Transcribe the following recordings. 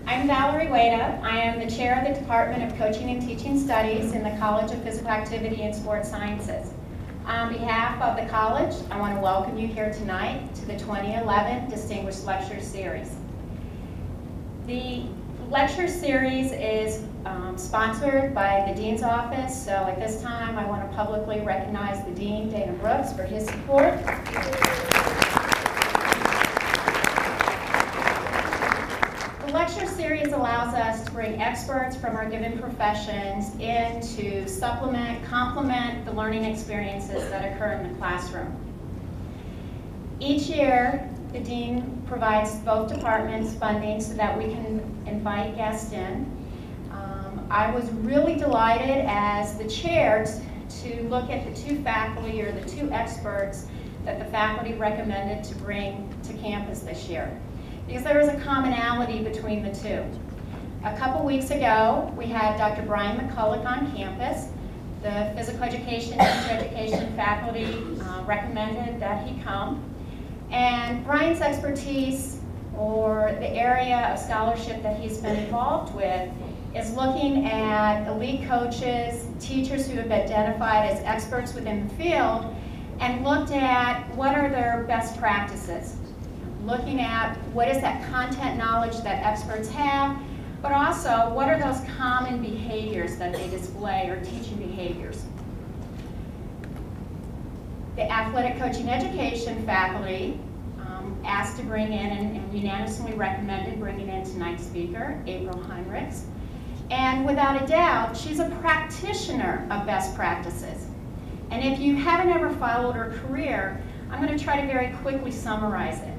I'm Valerie Wada. I am the chair of the Department of Coaching and Teaching Studies in the College of Physical Activity and Sports Sciences. On behalf of the college, I want to welcome you here tonight to the 2011 Distinguished Lecture Series. The lecture series is sponsored by the Dean's Office, so at this time I want to publicly recognize the Dean, Dana Brooks, for his support. The lecture series allows us to bring experts from our given professions in to supplement, complement the learning experiences that occur in the classroom. Each year, the Dean provides both departments funding so that we can invite guests in. I was really delighted as the chair to look at the two faculty or the two experts that the faculty recommended to bring to campus this year, because there was a commonality between the two. A couple weeks ago, we had Dr. Brian McCulloch on campus. The physical education and teacher education faculty recommended that he come. And Brian's expertise, or the area of scholarship that he's been involved with, is looking at elite coaches, teachers who have been identified as experts within the field, and looked at what are their best practices. Looking at what is that content knowledge that experts have, but also what are those common behaviors that they display, or teaching behaviors. The athletic coaching education faculty asked to bring in and unanimously recommended bringing in tonight's speaker, April Heinrichs. And without a doubt, she's a practitioner of best practices. And if you haven't ever followed her career, I'm going to try to very quickly summarize it.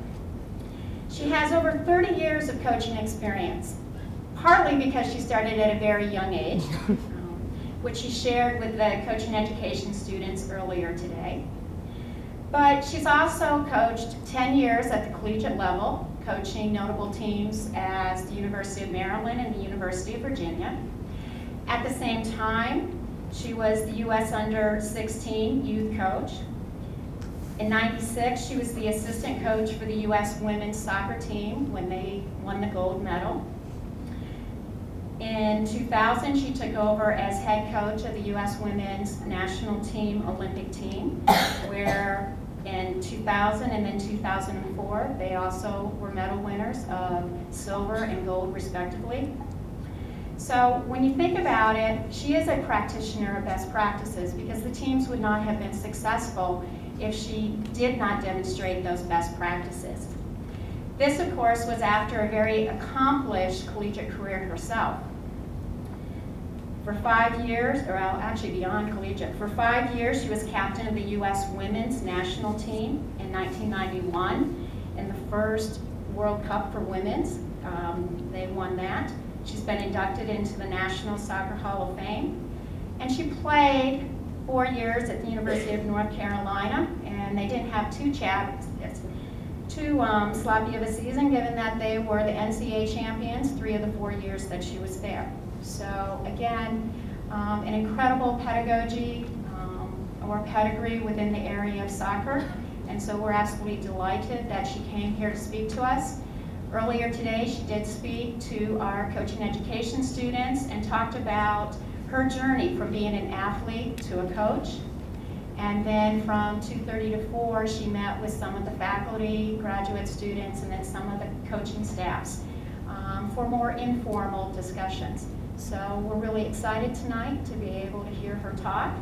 She has over 30 years of coaching experience, partly because she started at a very young age, which she shared with the coaching education students earlier today. But she's also coached 10 years at the collegiate level, coaching notable teams as the University of Maryland and the University of Virginia. At the same time, she was the U.S. Under-16 youth coach. In '96, she was the assistant coach for the U.S. women's soccer team when they won the gold medal. In 2000, she took over as head coach of the U.S. women's national team Olympic team, where in 2000 and then 2004, they also were medal winners of silver and gold respectively. So when you think about it, she is a practitioner of best practices, because the teams would not have been successful if she did not demonstrate those best practices. This, of course, was after a very accomplished collegiate career herself. For 5 years, or actually beyond collegiate, for 5 years she was captain of the U.S. women's national team in 1991 in the first World Cup for women's. They won that. She's been inducted into the National Soccer Hall of Fame. And she played 4 years at the University of North Carolina, and they didn't have too sloppy of a season, given that they were the NCAA champions 3 of the 4 years that she was there. So again, an incredible pedagogy or pedigree within the area of soccer, and so we're absolutely delighted that she came here to speak to us. Earlier today, she did speak to our coaching education students and talked about her journey from being an athlete to a coach. And then from 2:30 to 4, she met with some of the faculty, graduate students, and then some of the coaching staffs for more informal discussions. So we're really excited tonight to be able to hear her talk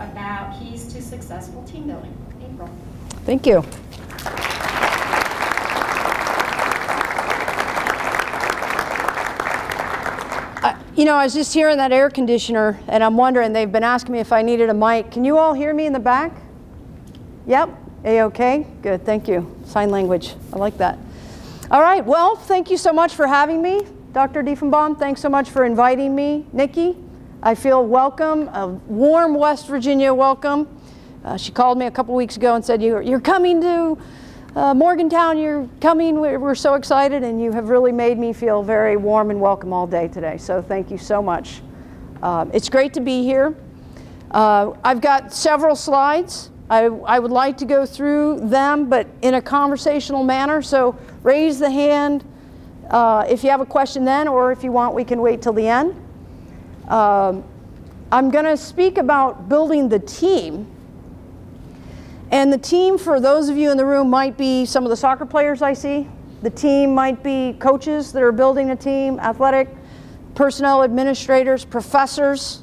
about keys to successful team building. April. Thank you. You know, I was just hearing that air conditioner, and I'm wondering, they've been asking me if I needed a mic. Can you all hear me in the back? Yep. A-okay? Good, thank you. Sign language, I like that. All right, well, thank you so much for having me. Dr. Diefenbaum, thanks so much for inviting me. Nikki, I feel welcome, a warm West Virginia welcome. She called me a couple weeks ago and said, you're coming to Morgantown, you're coming, we're so excited, and you have really made me feel very warm and welcome all day today, so thank you so much. It's great to be here. I've got several slides. I would like to go through them, but in a conversational manner, so raise the hand if you have a question then, or if you want, we can wait till the end. I'm going to speak about building the team. And the team, for those of you in the room, might be some of the soccer players I see. The team might be coaches that are building a team, athletic, personnel administrators, professors.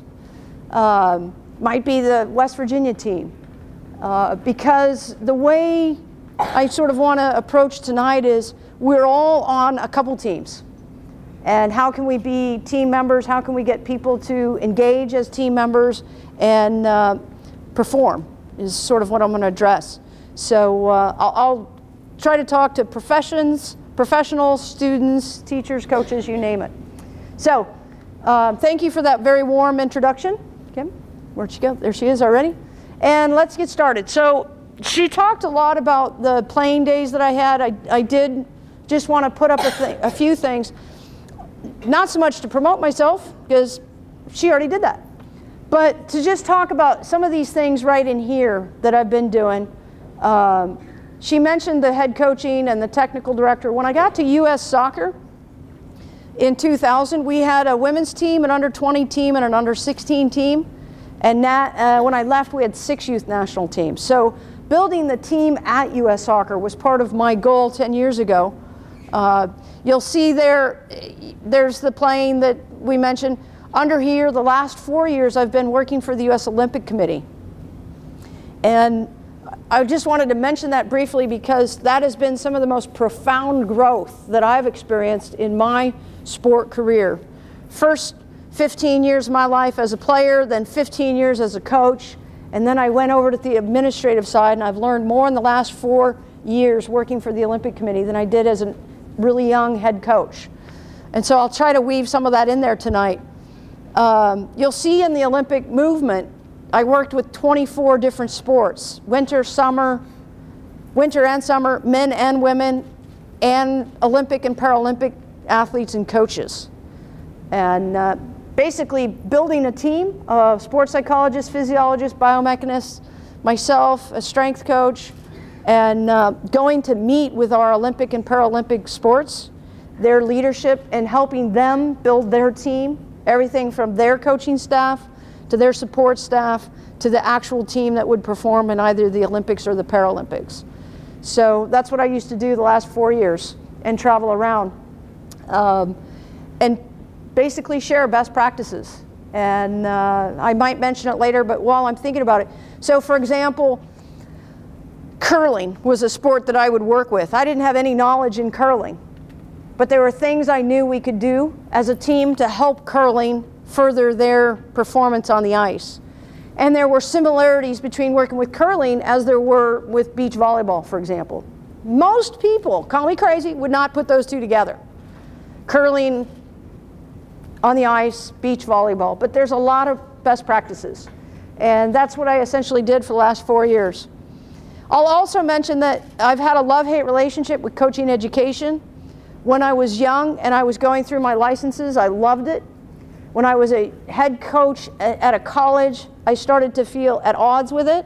Might be the West Virginia team. Because the way I sort of want to approach tonight is we're all on a couple teams. And how can we be team members? How can we get people to engage as team members and perform is sort of what I'm going to address. So I'll try to talk to professionals, students, teachers, coaches, you name it. So thank you for that very warm introduction. Kim, where'd she go? There she is already. And let's get started. So she talked a lot about the playing days that I had. I did just want to put up a few things. Not so much to promote myself, because she already did that, but to just talk about some of these things right in here that I've been doing. She mentioned the head coaching and the technical director. When I got to U.S. Soccer in 2000, we had a women's team, an under-20 team, and an under-16 team. And when I left, we had 6 youth national teams. So building the team at U.S. Soccer was part of my goal 10 years ago. You'll see there's the playing that we mentioned. Under here, the last 4 years, I've been working for the U.S. Olympic Committee. And I just wanted to mention that briefly because that has been some of the most profound growth that I've experienced in my sport career. First 15 years of my life as a player, then 15 years as a coach, and then I went over to the administrative side, and I've learned more in the last 4 years working for the Olympic Committee than I did as a really young head coach. And so I'll try to weave some of that in there tonight. You'll see in the Olympic movement, I worked with 24 different sports, winter and summer, men and women, and Olympic and Paralympic athletes and coaches. And basically building a team of sports psychologists, physiologists, biomechanists, myself, a strength coach, and going to meet with our Olympic and Paralympic sports, their leadership, and helping them build their team, everything from their coaching staff to their support staff to the actual team that would perform in either the Olympics or the Paralympics. So that's what I used to do the last 4 years and travel around and basically share best practices. And I might mention it later, but while I'm thinking about it. So for example, curling was a sport that I would work with. I didn't have any knowledge in curling, but there were things I knew we could do as a team to help curling further their performance on the ice. And there were similarities between working with curling as there were with beach volleyball, for example. Most people, call me crazy, would not put those two together. Curling on the ice, beach volleyball, but there's a lot of best practices. And that's what I essentially did for the last 4 years. I'll also mention that I've had a love-hate relationship with coaching education. When I was young and I was going through my licenses, I loved it. When I was a head coach at a college, I started to feel at odds with it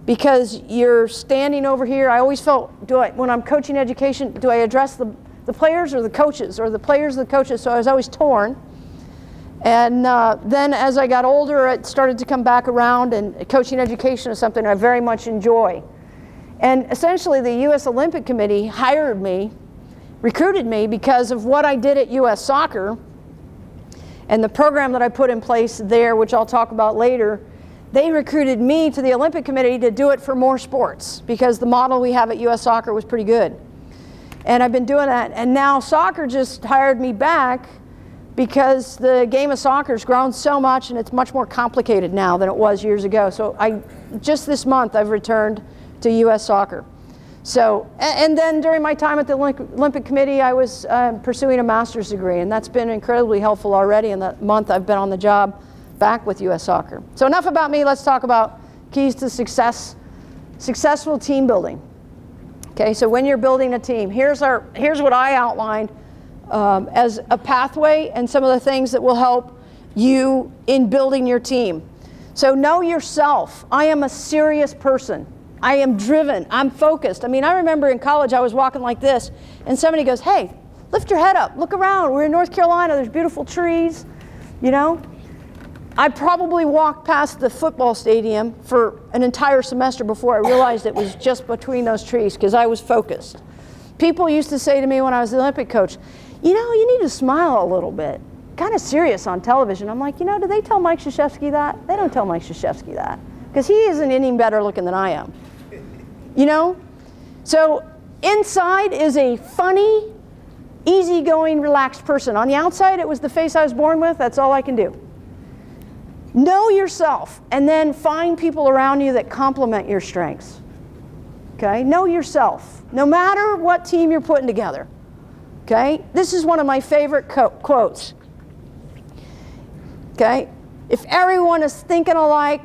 because you're standing over here. I always felt, when I'm coaching education, do I address the players or the coaches, or the players or the coaches? So I was always torn. And then as I got older, it started to come back around, and coaching education is something I very much enjoy. And essentially the U.S. Olympic Committee hired me, recruited me because of what I did at U.S. Soccer and the program that I put in place there, which I'll talk about later. They recruited me to the Olympic Committee to do it for more sports because the model we have at U.S. Soccer was pretty good. And I've been doing that. And now soccer just hired me back because the game of soccer has grown so much, and it's much more complicated now than it was years ago. So just this month I've returned to U.S. Soccer. So, and then during my time at the Olympic Committee, I was pursuing a master's degree, and that's been incredibly helpful already in the month I've been on the job back with U.S. Soccer. So enough about me, let's talk about keys to successful team building. Okay, so when you're building a team, here's what I outlined as a pathway and some of the things that will help you in building your team. So know yourself. I am a serious person. I am driven. I'm focused. I mean, I remember in college I was walking like this, and somebody goes, "Hey, Lift your head up, look around. We're in North Carolina, there's beautiful trees, you know. I probably walked past the football stadium for an entire semester before I realized it was just between those trees because I was focused. People used to say to me when I was the Olympic coach, you know, you need to smile a little bit. Kind of serious on television. I'm like, you know, do they tell Mike Krzyzewski that? They don't tell Mike Krzyzewski that because he isn't any better looking than I am. You know? So inside is a funny, easygoing, relaxed person. On the outside, it was the face I was born with. That's all I can do. Know yourself and then find people around you that complement your strengths. Okay? Know yourself, no matter what team you're putting together. Okay? This is one of my favorite quotes. Okay? If everyone is thinking alike,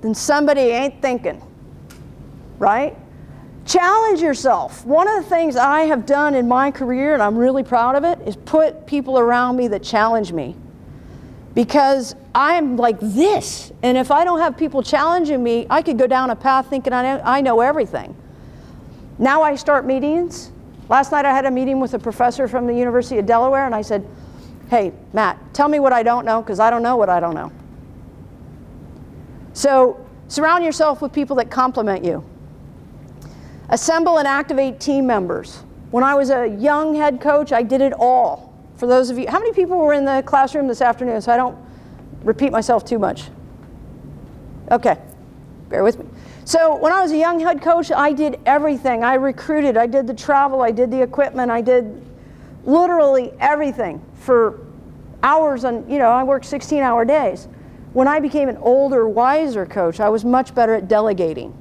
then somebody ain't thinking. Right? Challenge yourself. One of the things I have done in my career, and I'm really proud of it, is put people around me that challenge me. Because I'm like this, and if I don't have people challenging me, I could go down a path thinking I know everything. Now I start meetings. Last night I had a meeting with a professor from the University of Delaware, and I said, hey, Matt, tell me what I don't know, because I don't know what I don't know. So surround yourself with people that complement you. Assemble and activate team members. When I was a young head coach, I did it all. For those of you, how many people were in the classroom this afternoon so I don't repeat myself too much? Okay, bear with me. So when I was a young head coach, I did everything. I recruited, I did the travel, I did the equipment, I did literally everything for hours on, you know, I worked 16-hour days. When I became an older, wiser coach, I was much better at delegating,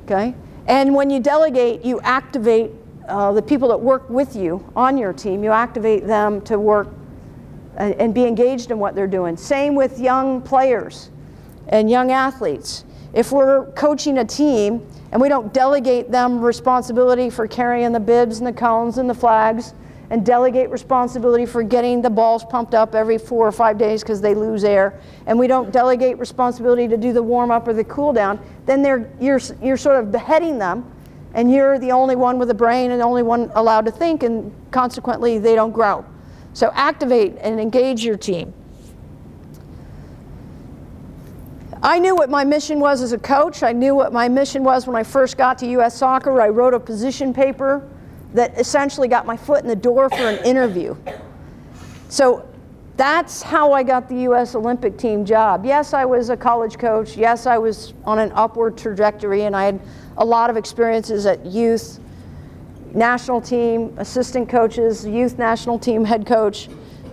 okay? And when you delegate, you activate the people that work with you on your team. You activate them to work and be engaged in what they're doing. Same with young players and young athletes. If we're coaching a team and we don't delegate them responsibility for carrying the bibs and the cones and the flags, and delegate responsibility for getting the balls pumped up every 4 or 5 days because they lose air, and we don't delegate responsibility to do the warm-up or the cool-down, then you're sort of beheading them, and you're the only one with a brain and the only one allowed to think, and consequently they don't grow. So activate and engage your team. I knew what my mission was as a coach. I knew what my mission was when I first got to U.S. Soccer. I wrote a position paper that essentially got my foot in the door for an interview. So that's how I got the U.S. Olympic team job. Yes, I was a college coach. Yes, I was on an upward trajectory, and I had a lot of experiences at youth, national team, assistant coaches, youth national team head coach.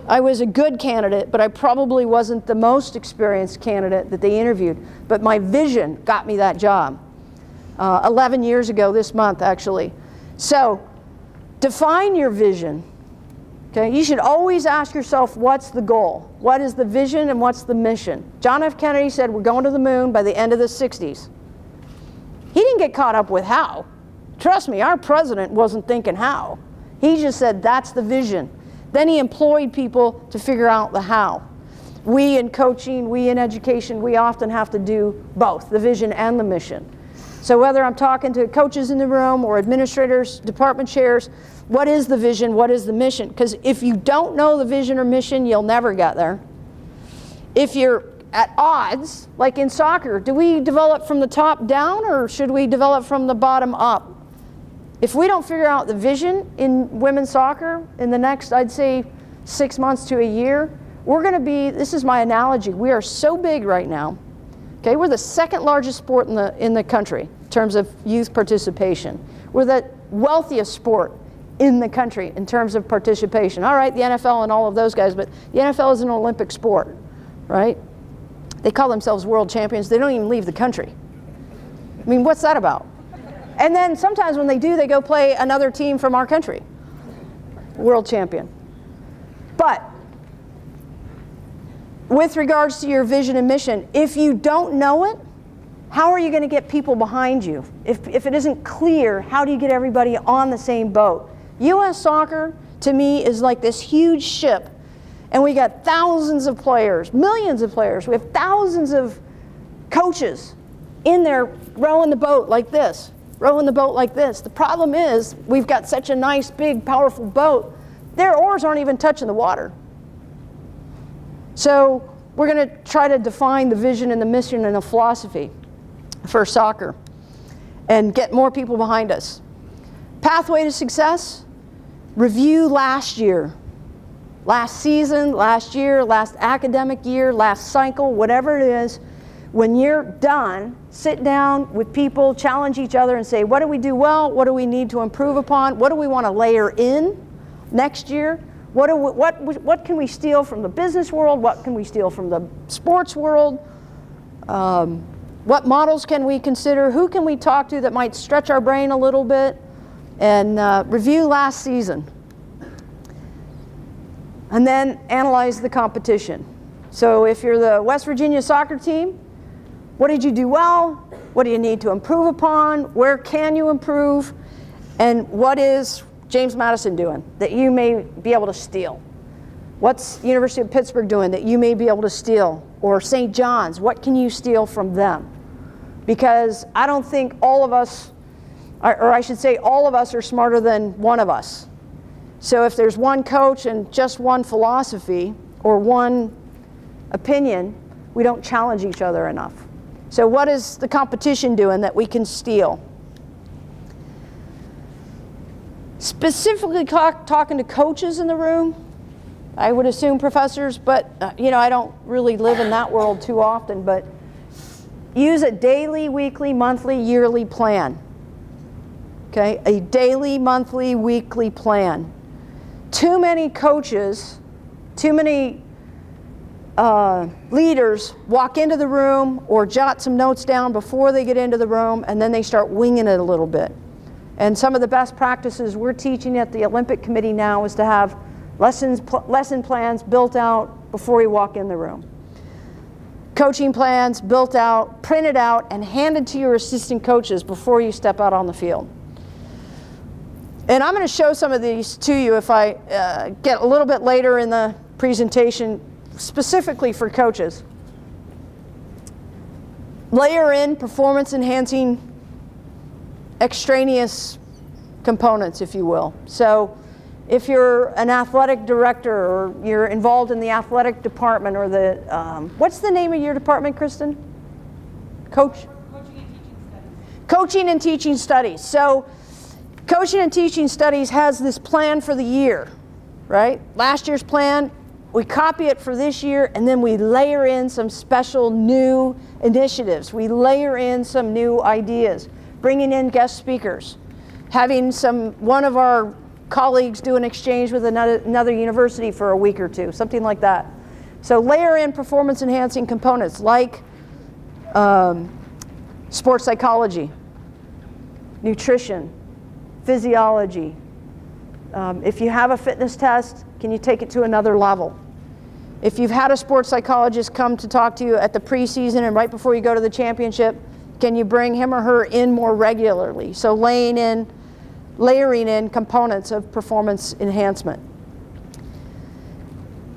I was a good candidate, but I probably wasn't the most experienced candidate that they interviewed. But my vision got me that job 11 years ago this month, actually. So define your vision. Okay? You should always ask yourself, what's the goal? What is the vision and what's the mission? John F. Kennedy said we're going to the moon by the end of the 60s. He didn't get caught up with how. Trust me, our president wasn't thinking how. He just said that's the vision. Then he employed people to figure out the how. We in coaching, we in education, we often have to do both, the vision and the mission. So whether I'm talking to coaches in the room or administrators, department chairs, what is the vision, what is the mission? Because if you don't know the vision or mission, you'll never get there. If you're at odds, like in soccer, do we develop from the top down or should we develop from the bottom up? If we don't figure out the vision in women's soccer in the next, I'd say, 6 months to a year, we're going to be, this is my analogy, we are so big right now. Okay, we're the second largest sport in the country in terms of youth participation. We're the wealthiest sport in the country in terms of participation. All right, the NFL and all of those guys, but the NFL is an Olympic sport, right? They call themselves world champions. They don't even leave the country. I mean, what's that about? And then sometimes when they do, they go play another team from our country, world champion. But with regards to your vision and mission, if you don't know it, how are you going to get people behind you? If it isn't clear, how do you get everybody on the same boat? U.S. Soccer, to me, is like this huge ship, and we got thousands of players, millions of players. We have thousands of coaches in there rowing the boat like this, rowing the boat like this. The problem is we've got such a nice, big, powerful boat, their oars aren't even touching the water. So we're going to try to define the vision and the mission and the philosophy for soccer and get more people behind us. Pathway to success, review last year, last season, last year, last academic year, last cycle, whatever it is. When you're done, sit down with people, challenge each other and say, what do we do well? What do we need to improve upon? What do we want to layer in next year? What can we steal from the business world? What can we steal from the sports world? What models can we consider? Who can we talk to that might stretch our brain a little bit? And review last season. And then analyze the competition. So if you're the West Virginia soccer team, what did you do well? What do you need to improve upon? Where can you improve? And what is James Madison doing that you may be able to steal? What's University of Pittsburgh doing that you may be able to steal? Or St. John's, what can you steal from them? Because I don't think all of us, or I should say all of us are smarter than one of us. So if there's one coach and just one philosophy or one opinion, we don't challenge each other enough. So what is the competition doing that we can steal? Specifically talking to coaches in the room, I would assume professors, but you know, I don't really live in that world too often, but use a daily, weekly, monthly, yearly plan. Okay, a daily, monthly, weekly plan. Too many coaches, too many leaders walk into the room or jot some notes down before they get into the room, and then they start winging it a little bit. And some of the best practices we're teaching at the Olympic Committee now is to have lesson plans built out before we walk in the room. Coaching plans built out, printed out, and handed to your assistant coaches before you step out on the field. And I'm going to show some of these to you if I get a little bit later in the presentation, specifically for coaches. Layer in performance-enhancing extraneous components, if you will. So if you're an athletic director or you're involved in the athletic department or the, what's the name of your department, Kristen? Coaching and Teaching Studies. Coaching and Teaching Studies. So Coaching and Teaching Studies has this plan for the year, right? Last year's plan, we copy it for this year, and then we layer in some special new initiatives. We layer in some new ideas, bringing in guest speakers, having one of our colleagues do an exchange with another university for a week or two, something like that. So layer in performance-enhancing components like sports psychology, nutrition, physiology. If you have a fitness test, can you take it to another level? If you've had a sports psychologist come to talk to you at the preseason and right before you go to the championship, can you bring him or her in more regularly? So layering in components of performance enhancement.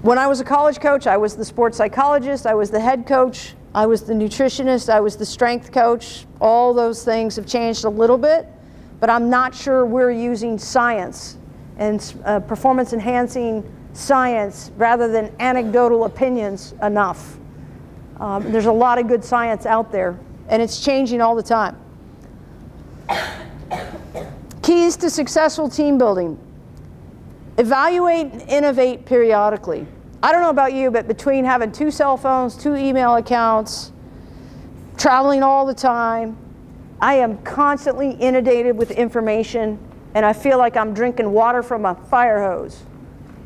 When I was a college coach, I was the sports psychologist, I was the head coach, I was the nutritionist, I was the strength coach. All those things have changed a little bit, but I'm not sure we're using science and performance enhancing science rather than anecdotal opinions enough. There's a lot of good science out there, and it's changing all the time. Keys to successful team building. Evaluate and innovate periodically. I don't know about you, but between having 2 cell phones, 2 email accounts, traveling all the time, I am constantly inundated with information, and I feel like I'm drinking water from a fire hose.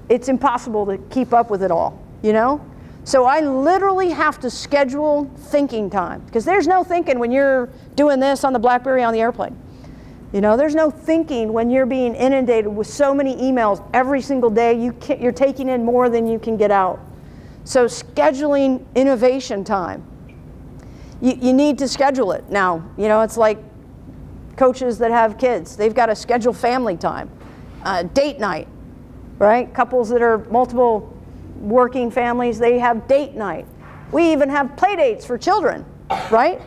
It's impossible to keep up with it all, you know? So I literally have to schedule thinking time, because there's no thinking when you're doing this on the BlackBerry on the airplane. You know, there's no thinking when you're being inundated with so many emails every single day. You're taking in more than you can get out. So scheduling innovation time. You need to schedule it. Now, you know, it's like coaches that have kids. They've got to schedule family time, date night, right? Couples that are multiple working families, they have date night. We even have play dates for children, right?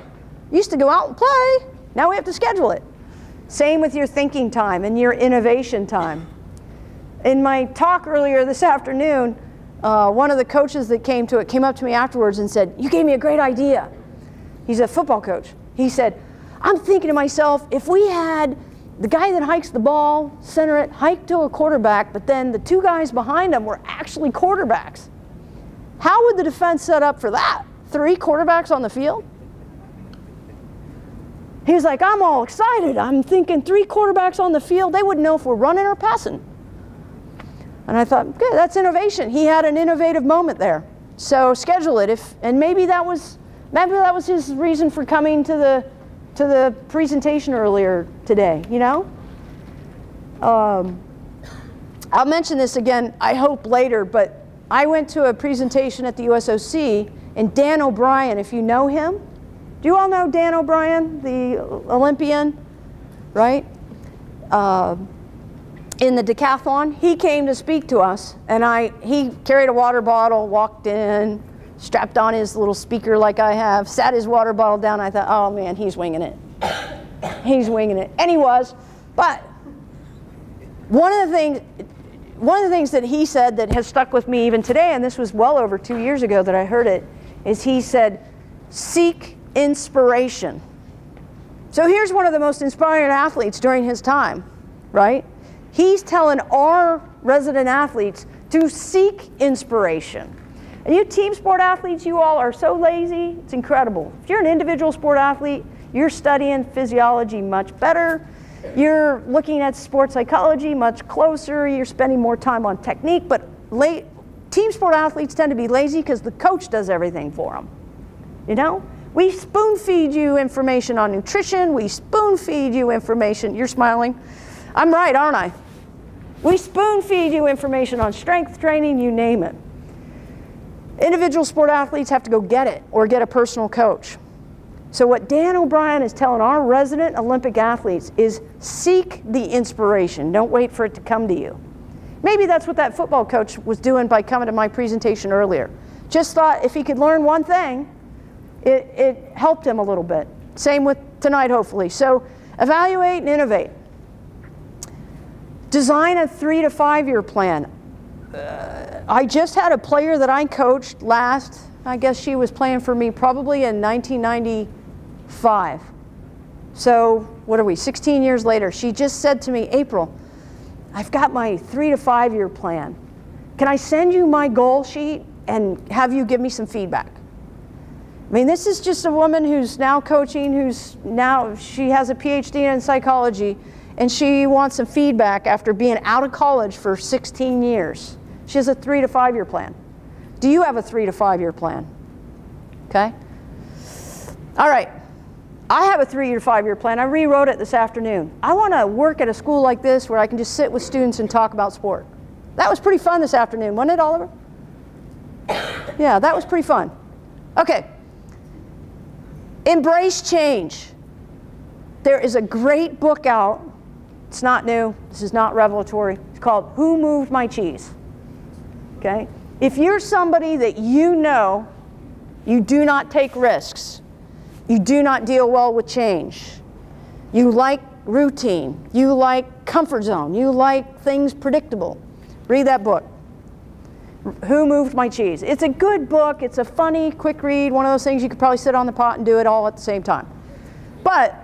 Used to go out and play. Now we have to schedule it. Same with your thinking time and your innovation time. In my talk earlier this afternoon, one of the coaches that came up to me afterwards and said, "You gave me a great idea." He's a football coach. He said, "I'm thinking to myself, if we had the guy that hikes the ball, center it, hike to a quarterback, but then the two guys behind him were actually quarterbacks. How would the defense set up for that? 3 quarterbacks on the field?" He was like, "I'm all excited. I'm thinking 3 quarterbacks on the field. They wouldn't know if we're running or passing." And I thought, good, that's innovation. He had an innovative moment there. So schedule it. And maybe that was his reason for coming to the presentation earlier today, you know? I'll mention this again, I hope later, but I went to a presentation at the USOC, and Dan O'Brien, if you know him, do you all know Dan O'Brien, the Olympian, right? In the decathlon, he came to speak to us, and he carried a water bottle, walked in, strapped on his little speaker like I have, sat his water bottle down. I thought, oh man, he's winging it. He's winging it, and he was. But one of the things that he said that has stuck with me even today, and this was well over 2 years ago that I heard it, is he said, "Seek inspiration." So here's one of the most inspiring athletes during his time, right? He's telling our resident athletes to seek inspiration. And you team sport athletes, you all are so lazy, it's incredible. If you're an individual sport athlete, you're studying physiology much better. You're looking at sports psychology much closer. You're spending more time on technique. But team sport athletes tend to be lazy because the coach does everything for them. You know? We spoon feed you information on nutrition. We spoon feed you information. You're smiling. I'm right, aren't I? We spoon feed you information on strength training, you name it. Individual sport athletes have to go get it or get a personal coach. So what Dan O'Brien is telling our resident Olympic athletes is seek the inspiration. Don't wait for it to come to you. Maybe that's what that football coach was doing by coming to my presentation earlier. Just thought if he could learn one thing, it helped him a little bit. Same with tonight, hopefully. So evaluate and innovate. Design a 3 to 5 year plan. I just had a player that I coached last, I guess she was playing for me probably in 1995. So what are we, 16 years later. She just said to me, "April, I've got my 3 to 5 year plan. Can I send you my goal sheet and have you give me some feedback?" I mean, this is just a woman who's now coaching, she has a PhD in psychology, and she wants some feedback after being out of college for 16 years. She has a 3 to 5 year plan. Do you have a 3 to 5 year plan? Okay. All right. I have a 3 to 5 year plan. I rewrote it this afternoon. I want to work at a school like this where I can just sit with students and talk about sport. That was pretty fun this afternoon, wasn't it, Oliver? Yeah, that was pretty fun. Okay. Embrace change. There is a great book out. It's not new. This is not revelatory. It's called Who Moved My Cheese? Okay? If you're somebody that you know you do not take risks, you do not deal well with change, you like routine, you like comfort zone, you like things predictable, read that book. Who Moved My Cheese? It's a good book. It's a funny, quick read, one of those things you could probably sit on the pot and do it all at the same time. But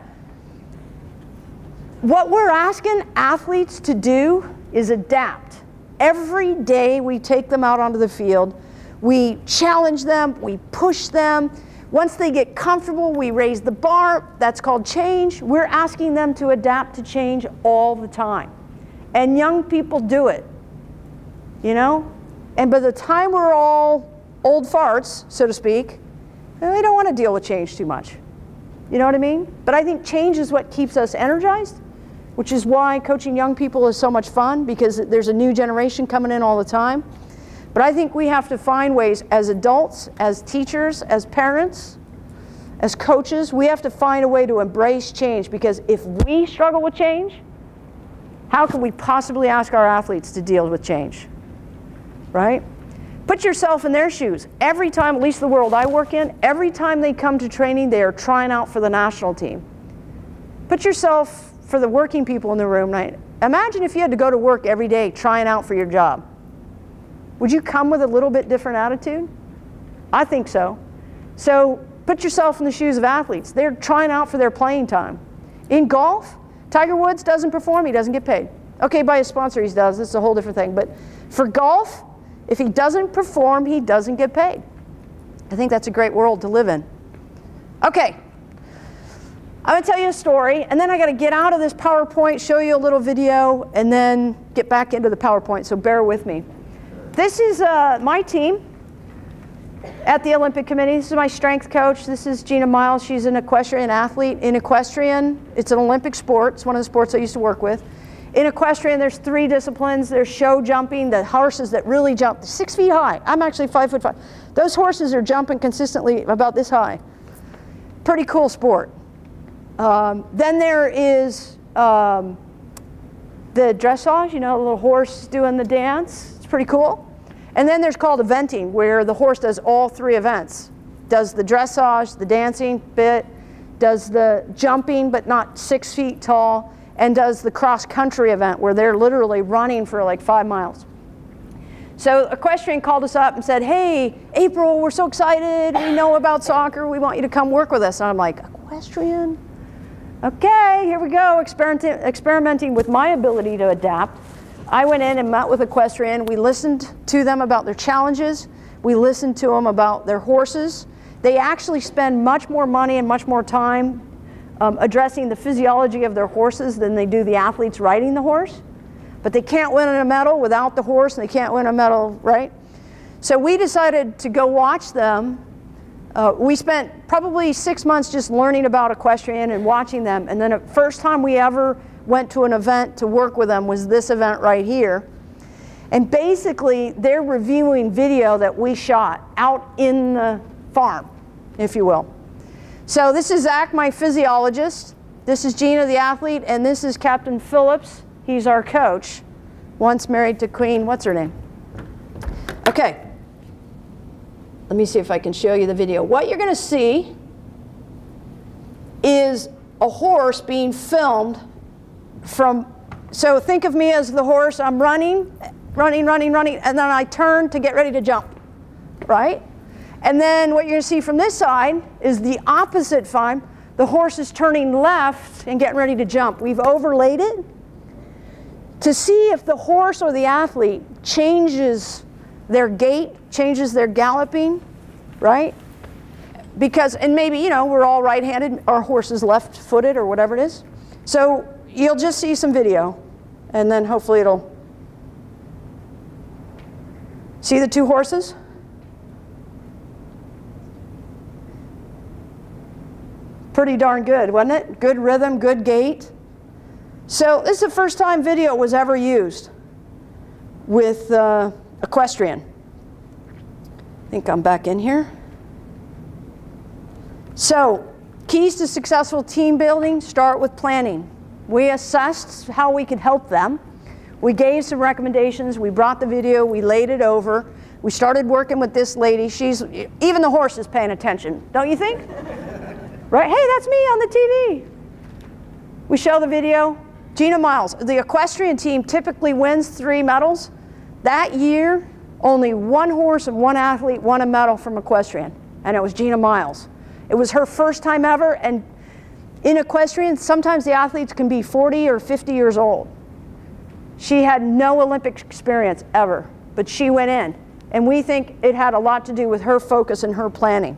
what we're asking athletes to do is adapt. Every day we take them out onto the field, we challenge them, we push them. Once they get comfortable, we raise the bar. That's called change. We're asking them to adapt to change all the time. And young people do it, you know? And by the time we're all old farts, so to speak, we don't want to deal with change too much. You know what I mean? But I think change is what keeps us energized, which is why coaching young people is so much fun, because there's a new generation coming in all the time. But I think we have to find ways as adults, as teachers, as parents, as coaches, we have to find a way to embrace change, because if we struggle with change, how can we possibly ask our athletes to deal with change? Right? Put yourself in their shoes. Every time, at least the world I work in, every time they come to training, they are trying out for the national team. Put yourself, for the working people in the room, right? Imagine if you had to go to work every day trying out for your job. Would you come with a little bit different attitude? I think so. So put yourself in the shoes of athletes. They're trying out for their playing time. In golf, Tiger Woods doesn't perform, he doesn't get paid. Okay, by his sponsor he does, it's a whole different thing. But for golf, if he doesn't perform, he doesn't get paid. I think that's a great world to live in. Okay, I'm going to tell you a story, and then I got to get out of this PowerPoint, show you a little video, and then get back into the PowerPoint, so bear with me. This is my team at the Olympic Committee. This is my strength coach. This is Gina Miles. She's an equestrian athlete. In equestrian, it's an Olympic sport. It's one of the sports I used to work with. In equestrian, there's 3 disciplines. There's show jumping, the horses that really jump 6 feet high. I'm actually 5'5". Those horses are jumping consistently about this high. Pretty cool sport. Then there is the dressage, you know, the little horse doing the dance. It's pretty cool. And then there's called eventing, where the horse does all 3 events. Does the dressage, the dancing bit, does the jumping but not 6 feet tall, and does the cross-country event where they're literally running for like 5 miles. So equestrian called us up and said, hey, April, we're so excited. We know about soccer. We want you to come work with us. And I'm like, equestrian? Okay, here we go, experimenting with my ability to adapt. I went in and met with equestrian. We listened to them about their challenges. We listened to them about their horses. They actually spend much more money and much more time addressing the physiology of their horses than they do the athletes riding the horse. But they can't win a medal without the horse, and they can't win a medal, right? So we decided to go watch them. We spent probably 6 months just learning about equestrian and watching them. And then the first time we ever went to an event to work with them was this event right here. And basically, they're reviewing video that we shot out in the farm, if you will. So this is Zach, my physiologist. This is Gina, the athlete. And this is Captain Phillips. He's our coach, once married to Queen, what's her name? Okay. Let me see if I can show you the video. What you're going to see is a horse being filmed from, so think of me as the horse. I'm running, and then I turn to get ready to jump, right? And then what you're going to see from this side is the opposite time. The horse is turning left and getting ready to jump. We've overlaid it to see if the horse or the athlete changes their gait, changes their galloping, right? Because, and maybe, you know, we're all right-handed, our horse is left-footed or whatever it is. So you'll just see some video, and then hopefully it'll, see the 2 horses? Pretty darn good, wasn't it? Good rhythm, good gait. So this is the first time video was ever used with equestrian. I think I'm back in here. So, keys to successful team building start with planning. We assessed how we could help them. We gave some recommendations. We brought the video. We laid it over. We started working with this lady. She's, even the horse is paying attention, don't you think? Right? Hey, that's me on the TV. We show the video. Gina Miles, the equestrian team typically wins 3 medals. That year, only 1 horse and 1 athlete won a medal from equestrian, and it was Gina Miles. It was her first time ever, and in equestrian, sometimes the athletes can be 40 or 50 years old. She had no Olympic experience ever, but she went in, and we think it had a lot to do with her focus and her planning.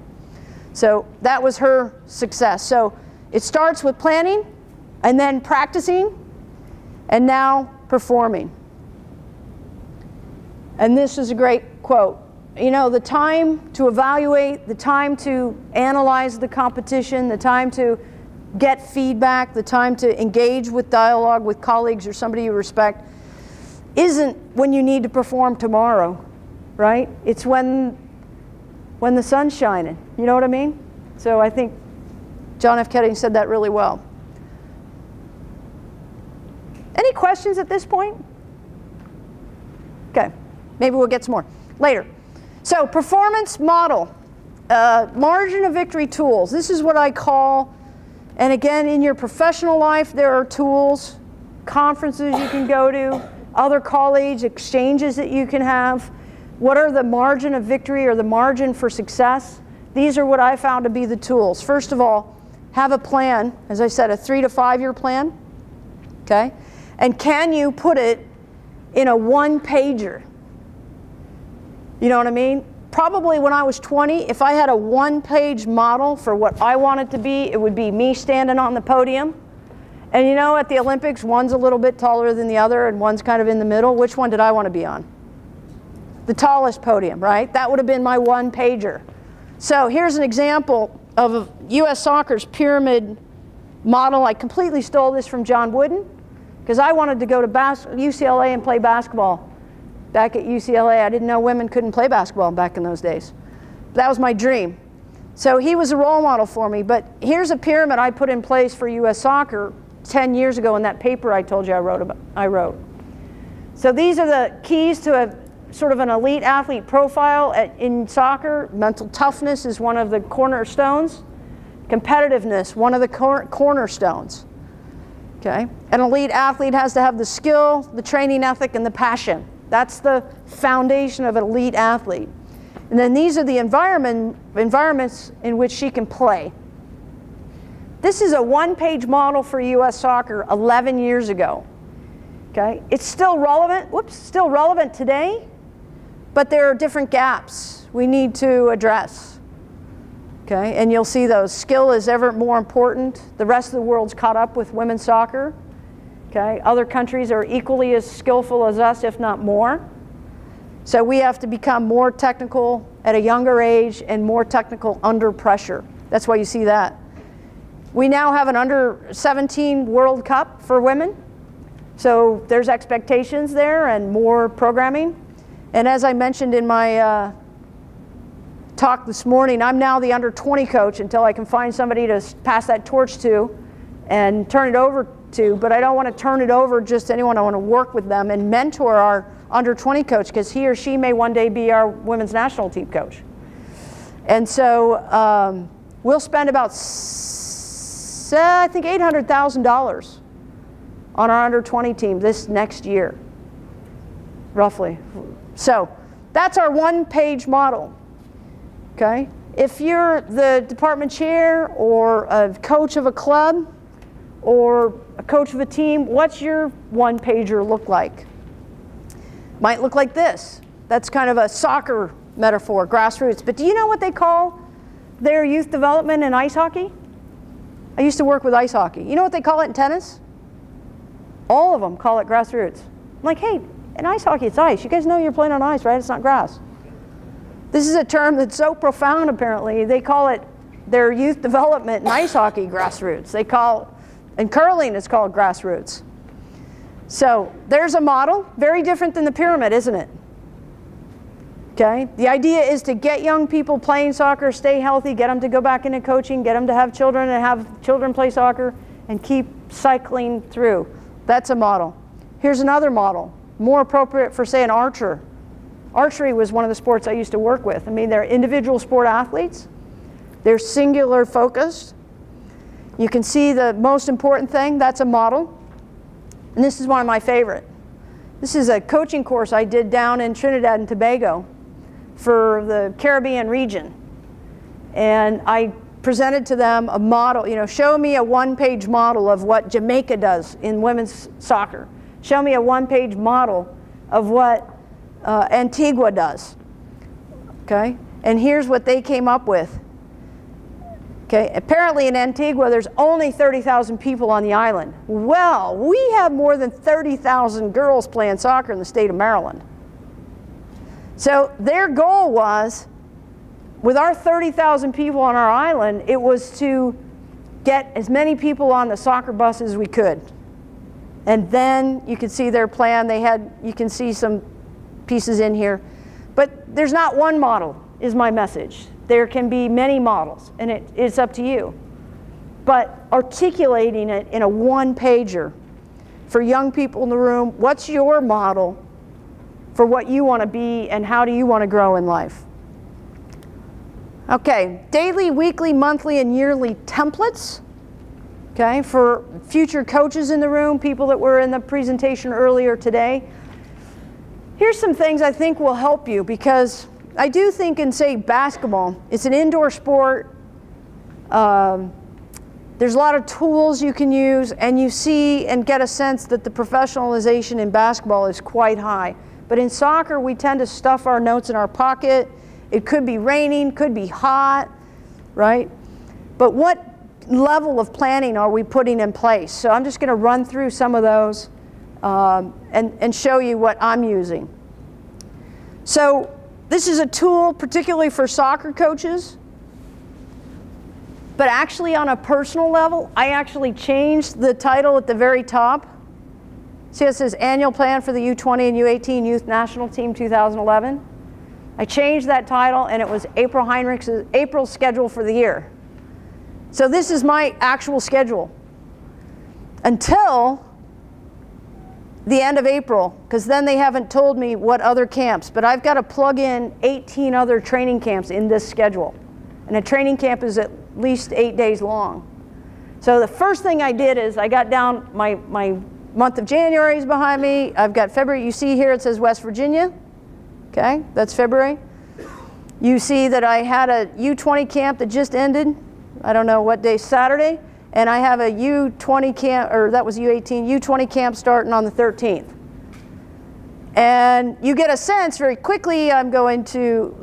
So that was her success. So it starts with planning, and then practicing, and now performing. And this is a great quote. You know, the time to evaluate, the time to analyze the competition, the time to get feedback, the time to engage with dialogue with colleagues or somebody you respect isn't when you need to perform tomorrow, right? It's when the sun's shining. You know what I mean? So I think John F. Kennedy said that really well. Any questions at this point? Okay, maybe we'll get some more later. So performance model, margin of victory tools. This is what I call, and again, in your professional life, there are tools. conferences you can go to, other college exchanges that you can have. What are the margin of victory or the margin for success? These are what I found to be the tools. First of all, have a plan, as I said, a 3 to 5 year plan, okay? And can you put it in a one-pager? You know what I mean? Probably when I was 20, if I had a one-page model for what I wanted to be, it would be me standing on the podium. And you know, at the Olympics, one's a little bit taller than the other and one's kind of in the middle. Which one did I want to be on? The tallest podium, right? That would have been my one-pager. So here's an example of U.S. Soccer's pyramid model. I completely stole this from John Wooden because I wanted to go to UCLA and play basketball. Back at UCLA, I didn't know women couldn't play basketball back in those days. That was my dream. So he was a role model for me. But here's a pyramid I put in place for U.S. Soccer 10 years ago in that paper I told you I wrote. So these are the keys to a sort of an elite athlete profile in soccer. Mental toughness is one of the cornerstones. Competitiveness, one of the cornerstones. Okay? An elite athlete has to have the skill, the training ethic, and the passion. That's the foundation of an elite athlete. And then these are the environments in which she can play. This is a one-page model for U.S. Soccer 11 years ago. Okay? It's still relevant, still relevant today, but there are different gaps we need to address. Okay? And you'll see those. Skill is ever more important. The rest of the world's caught up with women's soccer. Okay? Other countries are equally as skillful as us, if not more. So we have to become more technical at a younger age and more technical under pressure. That's why you see that. We now have an under-17 World Cup for women. So there's expectations there and more programming. And as I mentioned in my talk this morning, I'm now the under-20 coach until I can find somebody to pass that torch to and turn it over to. But I don't want to turn it over just to anyone. I want to work with them and mentor our under-20 coach because he or she may one day be our women's national team coach. And so we'll spend about, I think, $800,000 on our under-20 team this next year, roughly. So that's our one-page model. Okay? If you're the department chair or a coach of a club or a coach of a team, what's your one-pager look like? Might look like this. That's kind of a soccer metaphor, grassroots. But do you know what they call their youth development in ice hockey? I used to work with ice hockey. You know what they call it in tennis? All of them call it grassroots. I'm like, hey, in ice hockey, it's ice. You guys know you're playing on ice, right? It's not grass. This is a term that's so profound, apparently. They call it their youth development in ice hockey grassroots. They call, in curling, it's called grassroots. So there's a model, very different than the pyramid, isn't it? Okay? The idea is to get young people playing soccer, stay healthy, get them to go back into coaching, get them to have children and have children play soccer, and keep cycling through. That's a model. Here's another model, more appropriate for, say, an archer. Archery was one of the sports I used to work with. I mean, they're individual sport athletes. They're singular focused. You can see the most important thing, that's a model. And this is one of my favorite. This is a coaching course I did down in Trinidad and Tobago for the Caribbean region. And I presented to them a model, you know, show me a one-page model of what Jamaica does in women's soccer. Show me a one-page model of what Antigua does. Okay? And here's what they came up with. Okay, apparently in Antigua there's only 30,000 people on the island. Well, we have more than 30,000 girls playing soccer in the state of Maryland. So their goal was, with our 30,000 people on our island, it was to get as many people on the soccer bus as we could. And then you can see their plan. They had, you can see some pieces in here. But there's not one model, is my message. There can be many models, and it's up to you. But articulating it in a one-pager for young people in the room, what's your model for what you want to be and how do you want to grow in life? Okay, daily, weekly, monthly, and yearly templates. Okay, for future coaches in the room, people that were in the presentation earlier today, here's some things I think will help you, because I do think in, say, basketball, it's an indoor sport. There's a lot of tools you can use, and you see and get a sense that the professionalization in basketball is quite high. But in soccer, we tend to stuff our notes in our pocket. It could be raining, could be hot, right? But what level of planning are we putting in place? So I'm just going to run through some of those and show you what I'm using. So this is a tool particularly for soccer coaches, but actually on a personal level, I actually changed the title at the very top. See, it says Annual Plan for the U20 and U18 Youth National Team 2011. I changed that title, and it was April Heinrichs' April schedule for the year. So this is my actual schedule until the end of April, because then they haven't told me what other camps, but I've got to plug in 18 other training camps in this schedule. And a training camp is at least 8 days long. So the first thing I did is I got down, my month of January is behind me. I've got February. You see here it says West Virginia. Okay, that's February. You see that I had a U20 camp that just ended. I don't know what day, Saturday. And I have a U20 camp, or that was U18, U20 camp starting on the 13th. And you get a sense very quickly, I'm going to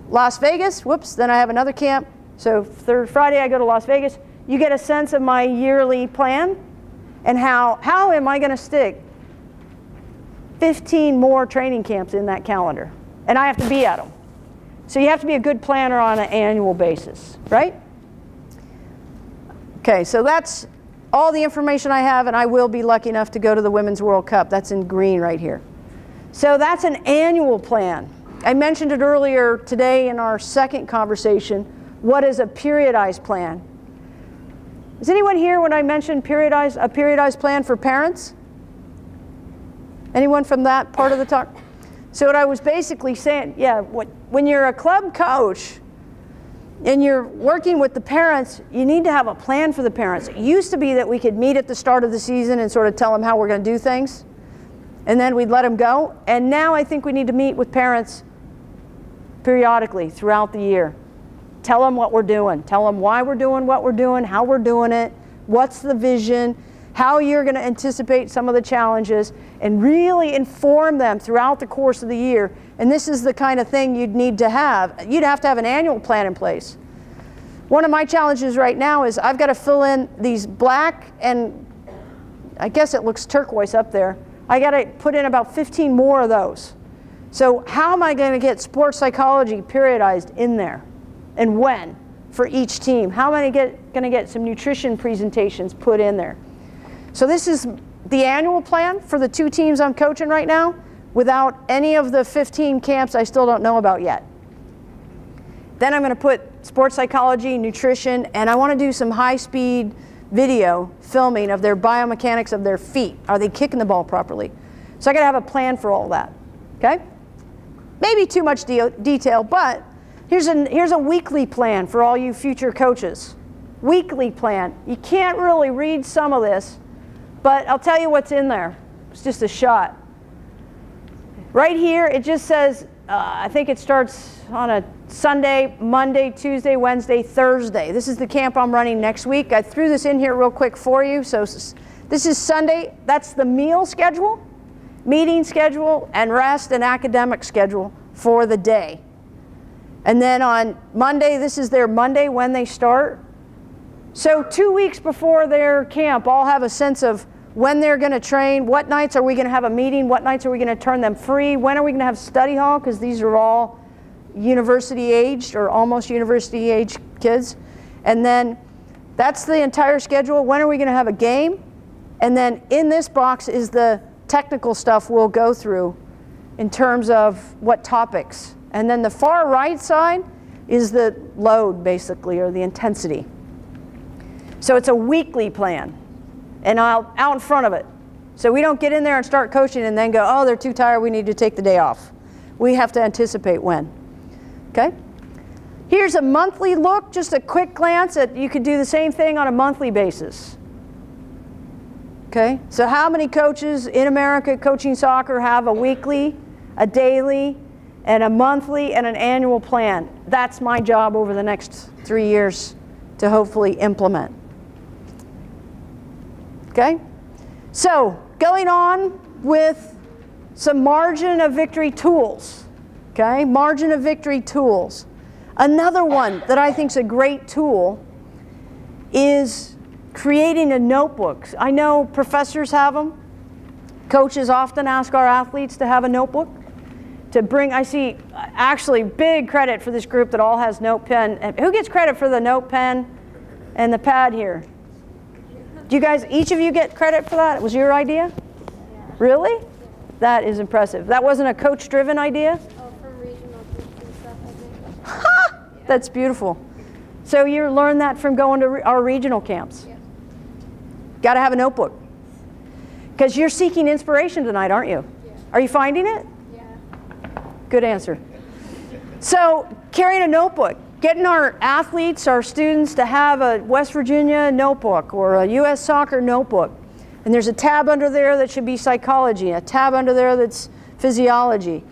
Las Vegas. Whoops, then I have another camp. So Friday I go to Las Vegas. You get a sense of my yearly plan and how am I going to stick 15 more training camps in that calendar. And I have to be at them. So you have to be a good planner on an annual basis, right? Okay, so that's all the information I have, and I will be lucky enough to go to the Women's World Cup. That's in green right here. So that's an annual plan. I mentioned it earlier today in our second conversation. What is a periodized plan? Is anyone here when I mentioned a periodized plan for parents? Anyone from that part of the talk? So what I was basically saying, yeah, when you're a club coach and you're working with the parents, you need to have a plan for the parents. It used to be that we could meet at the start of the season and sort of tell them how we're going to do things, and then we'd let them go. And now I think we need to meet with parents periodically throughout the year. Tell them what we're doing. Tell them why we're doing what we're doing, how we're doing it, what's the vision, how you're going to anticipate some of the challenges, and really inform them throughout the course of the year. And this is the kind of thing you'd need to have. You'd have to have an annual plan in place. One of my challenges right now is I've got to fill in these black, and I guess it looks turquoise up there. I got to put in about 15 more of those. So how am I going to get sports psychology periodized in there? And when for each team? How am I going to get some nutrition presentations put in there? So this is the annual plan for the 2 teams I'm coaching right now, without any of the 15 camps I still don't know about yet. Then I'm going to put sports psychology, nutrition, and I want to do some high-speed video filming of their biomechanics of their feet. Are they kicking the ball properly? So I got to have a plan for all that. Okay? Maybe too much detail, but here's a weekly plan for all you future coaches. Weekly plan. You can't really read some of this, but I'll tell you what's in there. It's just a shot. Right here, it just says, I think it starts on a Sunday, Monday, Tuesday, Wednesday, Thursday. This is the camp I'm running next week. I threw this in here real quick for you. So this is Sunday. That's the meal schedule, meeting schedule, and rest and academic schedule for the day. And then on Monday, this is their Monday when they start. So 2 weeks before their camp, I'll have a sense of when they're going to train, what nights are we going to have a meeting, what nights are we going to turn them free, when are we going to have study hall, because these are all university aged or almost university aged kids. And then that's the entire schedule. When are we going to have a game? And then in this box is the technical stuff we'll go through in terms of what topics. And then the far right side is the load, basically, or the intensity. So it's a weekly plan, and out in front of it. So we don't get in there and start coaching and then go, oh, they're too tired, we need to take the day off. We have to anticipate when. Okay? Here's a monthly look, just a quick glance at, you could do the same thing on a monthly basis. Okay, so how many coaches in America coaching soccer have a weekly, a daily, and a monthly, and an annual plan? That's my job over the next 3 years to hopefully implement. Okay, so going on with some margin of victory tools. Okay, margin of victory tools. Another one that I think is a great tool is creating a notebook. I know professors have them. Coaches often ask our athletes to have a notebook to bring. I see actually big credit for this group that all has note pen. Who gets credit for the note pen and the pad here? Do you guys, each of you get credit for that? It was your idea? Yeah. Really? Yeah. That is impressive. That wasn't a coach-driven idea? Oh, from regional groups and stuff, I think. Ha! That's beautiful. So you learned that from going to our regional camps? Yeah. Got to have a notebook. Because you're seeking inspiration tonight, aren't you? Yeah. Are you finding it? Yeah. Good answer. So carrying a notebook, getting our athletes, our students to have a West Virginia notebook or a U.S. soccer notebook. And there's a tab under there that should be psychology, a tab under there that's physiology.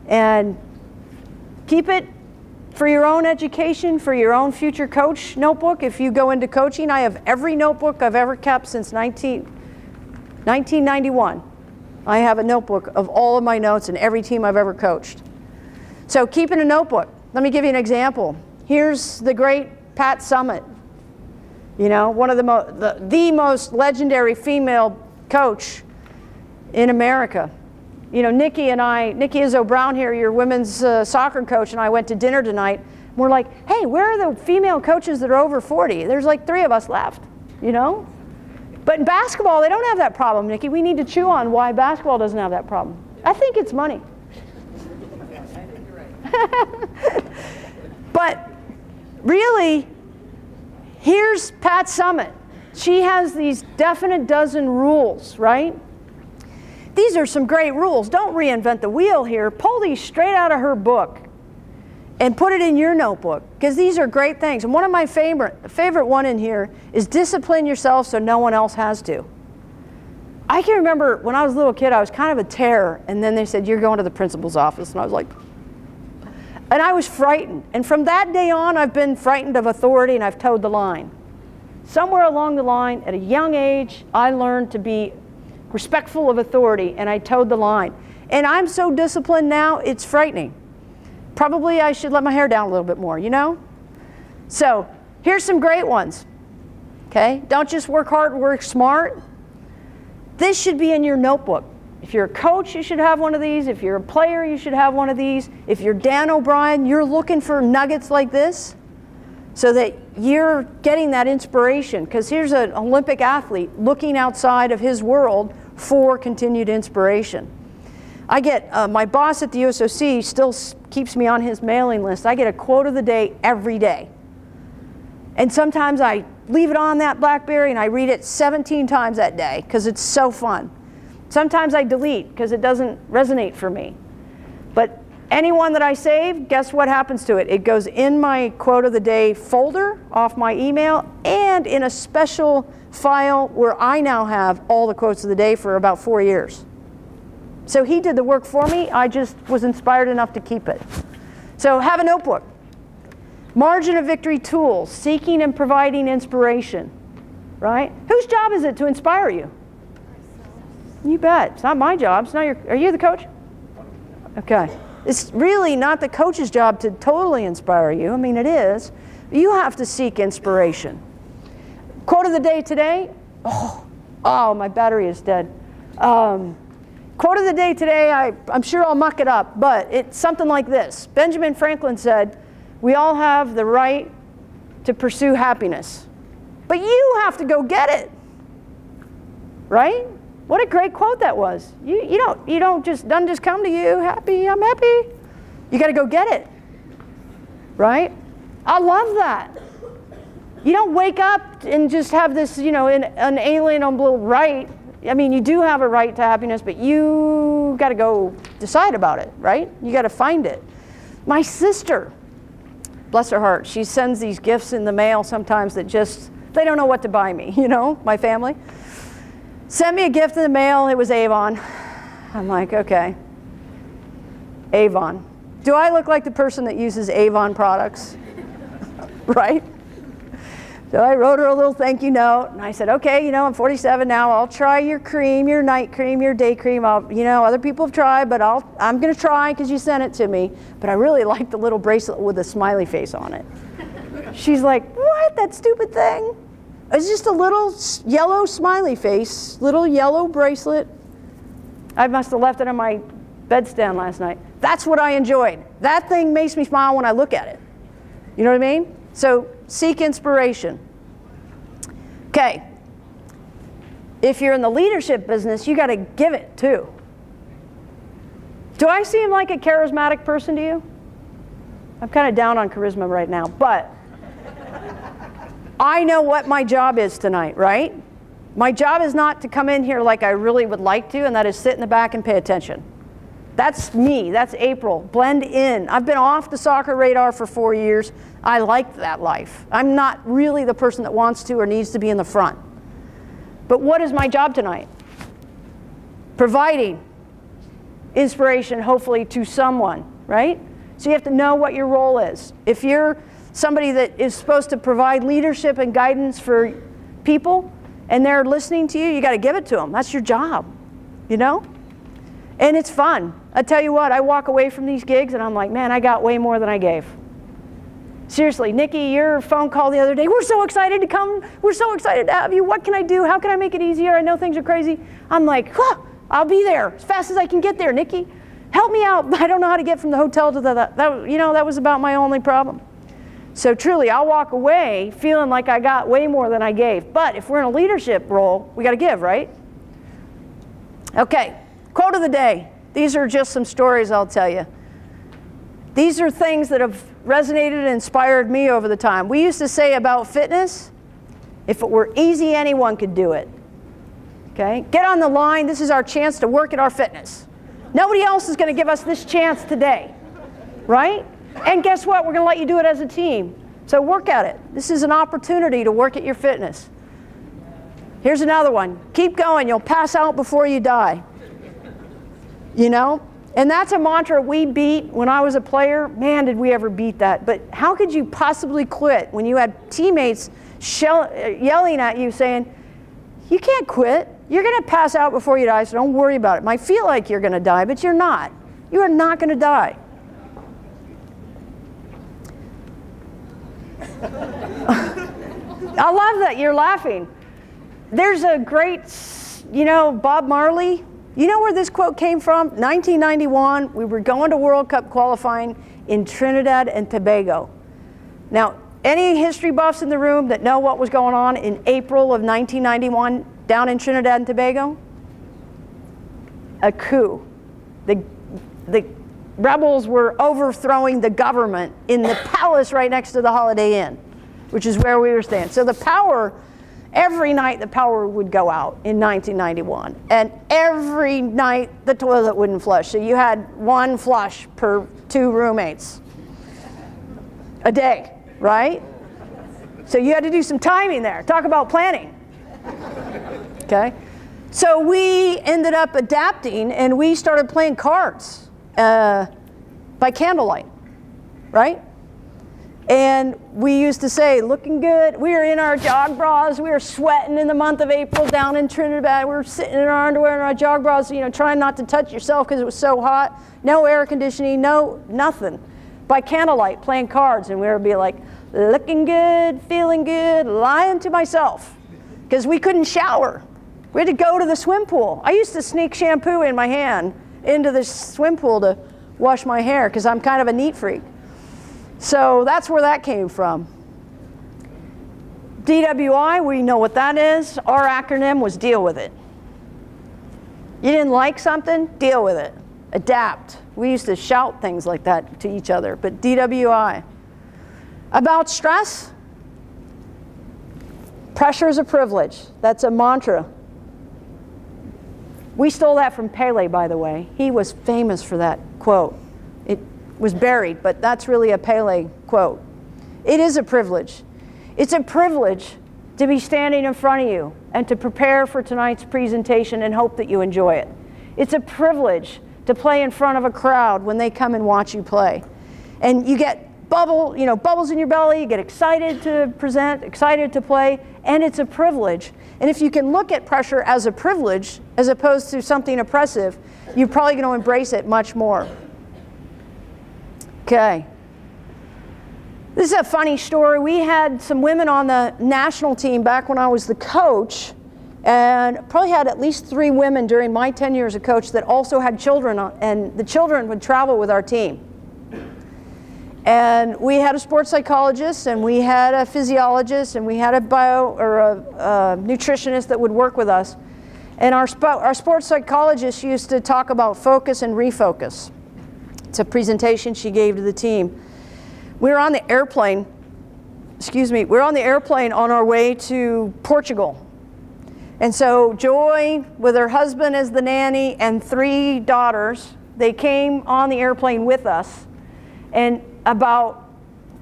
And keep it for your own education, for your own future coach notebook. If you go into coaching, I have every notebook I've ever kept since 1991. I have a notebook of all of my notes and every team I've ever coached. So keeping a notebook. Let me give you an example. Here's the great Pat Summitt. You know, one of the most legendary female coach in America. You know, Nikki Izzo Brown here, your women's soccer coach, and I went to dinner tonight. We're like, hey, where are the female coaches that are over 40? There's like 3 of us left, you know? But in basketball, they don't have that problem, Nikki. We need to chew on why basketball doesn't have that problem. I think it's money. I think you're right. But really, here's Pat Summitt. She has these definite dozen rules, right? These are some great rules. Don't reinvent the wheel here. Pull these straight out of her book and put it in your notebook, because these are great things. And one of my favorite one in here is discipline yourself so no one else has to. I can remember when I was a little kid, I was kind of a terror, and then they said, you're going to the principal's office, and I was like, and I was frightened. And from that day on, I've been frightened of authority, and I've towed the line. Somewhere along the line, at a young age, I learned to be respectful of authority, and I towed the line. And I'm so disciplined now, it's frightening. Probably I should let my hair down a little bit more, you know? So here's some great ones, okay? Don't just work hard, work smart. This should be in your notebook. If you're a coach, you should have one of these. If you're a player, you should have one of these. If you're Dan O'Brien, you're looking for nuggets like this so that you're getting that inspiration. Because here's an Olympic athlete looking outside of his world for continued inspiration. I get, my boss at the USOC still keeps me on his mailing list. I get a quote of the day every day. And sometimes I leave it on that BlackBerry and I read it 17 times that day because it's so fun. Sometimes I delete because it doesn't resonate for me. But anyone that I save, guess what happens to it? It goes in my quote of the day folder off my email and in a special file where I now have all the quotes of the day for about 4 years. So he did the work for me. I just was inspired enough to keep it. So have a notebook. Margin of victory tools, seeking and providing inspiration, right? Whose job is it to inspire you? You bet. It's not my job. It's not your, are you the coach? Okay. It's really not the coach's job to totally inspire you. I mean, it is. You have to seek inspiration. Quote of the day today. Oh, my battery is dead. Quote of the day today, I'm sure I'll muck it up, but it's something like this. Benjamin Franklin said, we all have the right to pursue happiness, but you have to go get it, right? What a great quote that was. You don't just, doesn't just come to you, happy, I'm happy. You got to go get it, right? I love that. You don't wake up and just have this, you know, an inalienable right. I mean, you do have a right to happiness, but you got to go decide about it, right? You got to find it. My sister, bless her heart, she sends these gifts in the mail sometimes that just, they don't know what to buy me, you know, my family. Sent me a gift in the mail, it was Avon. I'm like, okay, Avon. Do I look like the person that uses Avon products? Right? So I wrote her a little thank you note, and I said, okay, you know, I'm 47 now, I'll try your cream, your night cream, your day cream. You know, other people have tried, but I'm gonna try because you sent it to me. But I really like the little bracelet with a smiley face on it. She's like, what, that stupid thing? It's just a little yellow smiley face, little yellow bracelet. I must have left it on my bedstand last night. That's what I enjoyed. That thing makes me smile when I look at it. You know what I mean? So seek inspiration. Okay. If you're in the leadership business, you got to give it too. Do I seem like a charismatic person to you? I'm kind of down on charisma right now, but I know what my job is tonight, right? My job is not to come in here like I really would like to, and that is sit in the back and pay attention. That's me, that's April, blend in. I've been off the soccer radar for 4 years. I like that life. I'm not really the person that wants to or needs to be in the front. But what is my job tonight? Providing inspiration, hopefully, to someone, right? So you have to know what your role is. If you're somebody that is supposed to provide leadership and guidance for people, and they're listening to you, you got to give it to them. That's your job, you know? And it's fun. I tell you what, I walk away from these gigs and I'm like, man, I got way more than I gave. Seriously, Nikki, your phone call the other day, we're so excited to come. We're so excited to have you. What can I do? How can I make it easier? I know things are crazy. I'm like, huh, I'll be there as fast as I can get there, Nikki. Help me out. I don't know how to get from the hotel to that was about my only problem. So truly, I'll walk away feeling like I got way more than I gave. But if we're in a leadership role, we got to give, right? Okay, quote of the day. These are just some stories I'll tell you. These are things that have resonated and inspired me over the time. We used to say about fitness, if it were easy, anyone could do it. Okay, get on the line. This is our chance to work at our fitness. Nobody else is going to give us this chance today, right? And guess what? We're going to let you do it as a team. So work at it. This is an opportunity to work at your fitness. Here's another one. Keep going. You'll pass out before you die. You know? And that's a mantra we beat when I was a player. Man, did we ever beat that. But how could you possibly quit when you had teammates yelling at you saying, you can't quit. You're going to pass out before you die, so don't worry about it. It might feel like you're going to die, but you're not. You are not going to die. I love that you're laughing. There's a great, you know, Bob Marley. You know where this quote came from? 1991, we were going to World Cup qualifying in Trinidad and Tobago. Now, any history buffs in the room that know what was going on in April of 1991 down in Trinidad and Tobago? A coup. The rebels were overthrowing the government in the palace right next to the Holiday Inn, which is where we were staying. So the power, every night the power would go out in 1991. And every night the toilet wouldn't flush. So you had one flush per 2 roommates a day, right? So you had to do some timing there. Talk about planning. Okay? So we ended up adapting and we started playing cards by candlelight, right? And we used to say, looking good. We were in our jog bras. We were sweating in the month of April down in Trinidad. We were sitting in our underwear and our jog bras, you know, trying not to touch yourself because it was so hot. No air conditioning, no nothing. By candlelight, playing cards. And we would be like, looking good, feeling good, lying to myself. Because we couldn't shower. We had to go to the swim pool. I used to sneak shampoo in my hand into the swim pool to wash my hair because I'm kind of a neat freak. So that's where that came from. DWI, we know what that is. Our acronym was deal with it. You didn't like something? Deal with it. Adapt. We used to shout things like that to each other, but DWI. About stress, pressure is a privilege. That's a mantra. We stole that from Pele, by the way. He was famous for that quote. It was buried, but that's really a Pele quote. It is a privilege. It's a privilege to be standing in front of you and to prepare for tonight's presentation and hope that you enjoy it. It's a privilege to play in front of a crowd when they come and watch you play. And you get bubbles in your belly, you get excited to present, excited to play, and it's a privilege. And if you can look at pressure as a privilege as opposed to something oppressive, you're probably going to embrace it much more. Okay. This is a funny story. We had some women on the national team back when I was the coach, and probably had at least 3 women during my 10 years as coach that also had children, and the children would travel with our team. And we had a sports psychologist, and we had a physiologist, and we had a nutritionist that would work with us. And our sports psychologist used to talk about focus and refocus. It's a presentation she gave to the team. We were on the airplane, we were on the airplane on our way to Portugal. And so Joy, with her husband as the nanny and 3 daughters, they came on the airplane with us. And about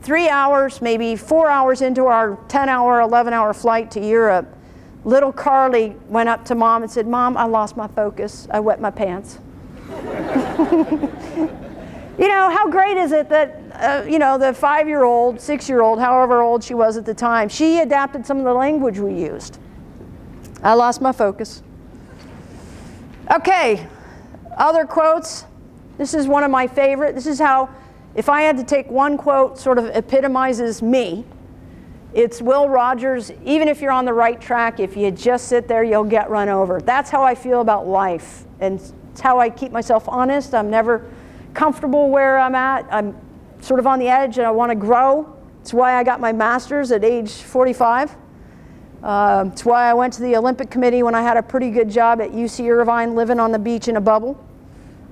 3 hours, maybe 4 hours into our 10-hour, 11-hour flight to Europe, little Carly went up to Mom and said, "Mom, I lost my focus. I wet my pants." You know, how great is it that, the 5-year-old, 6-year-old, however old she was at the time, she adapted some of the language we used. I lost my focus. Okay, other quotes. This is one of my favorite. This is how, if I had to take one quote sort of epitomizes me, it's Will Rogers, "Even if you're on the right track, if you just sit there, you'll get run over." That's how I feel about life, and it's how I keep myself honest. I'm never comfortable where I'm at. I'm sort of on the edge and I want to grow. It's why I got my master's at age 45. It's why I went to the Olympic Committee when I had a pretty good job at UC Irvine, living on the beach in a bubble.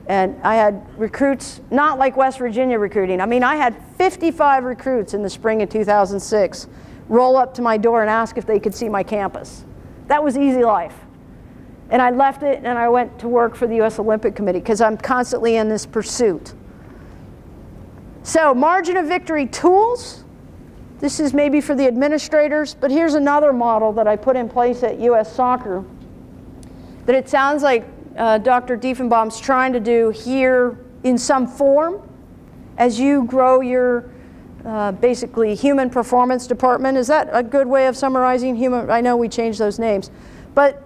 And I had recruits, not like West Virginia recruiting. I mean, I had 55 recruits in the spring of 2006 roll up to my door and ask if they could see my campus. That was easy life. And I left it and I went to work for the US Olympic Committee because I'm constantly in this pursuit. So, margin of victory tools. This is maybe for the administrators, but here's another model that I put in place at US Soccer that it sounds like Dr. Diefenbaum's trying to do here in some form as you grow your basically human performance department. Is that a good way of summarizing human? I know we changed those names. But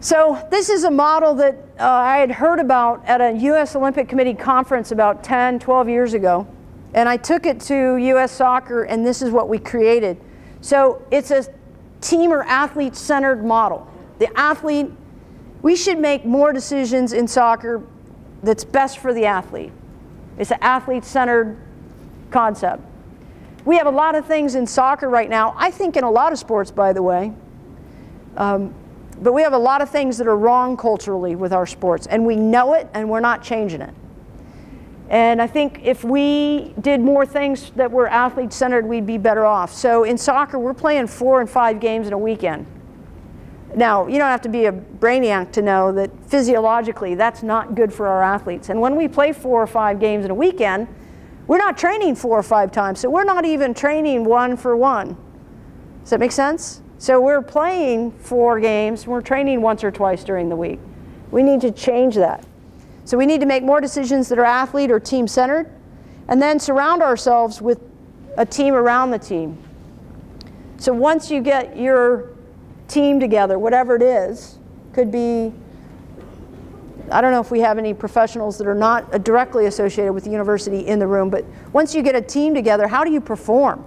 so this is a model that I had heard about at a US Olympic Committee conference about 10, 12 years ago. And I took it to US Soccer, and this is what we created. So it's a team or athlete-centered model. The athlete, we should make more decisions in soccer that's best for the athlete. It's an athlete-centered concept. We have a lot of things in soccer right now, I think in a lot of sports, by the way, but we have a lot of things that are wrong culturally with our sports, and we know it, and we're not changing it. And I think if we did more things that were athlete-centered, we'd be better off. So in soccer, we're playing 4 and 5 games in a weekend. Now, you don't have to be a brainiac to know that physiologically, that's not good for our athletes. And when we play 4 or 5 games in a weekend, we're not training 4 or 5 times. So we're not even training 1 for 1. Does that make sense? So we're playing 4 games, we're training once or twice during the week. We need to change that. So we need to make more decisions that are athlete or team-centered, and then surround ourselves with a team around the team. So once you get your team together, whatever it is, could be, I don't know if we have any professionals that are not directly associated with the university in the room, but once you get a team together, how do you perform?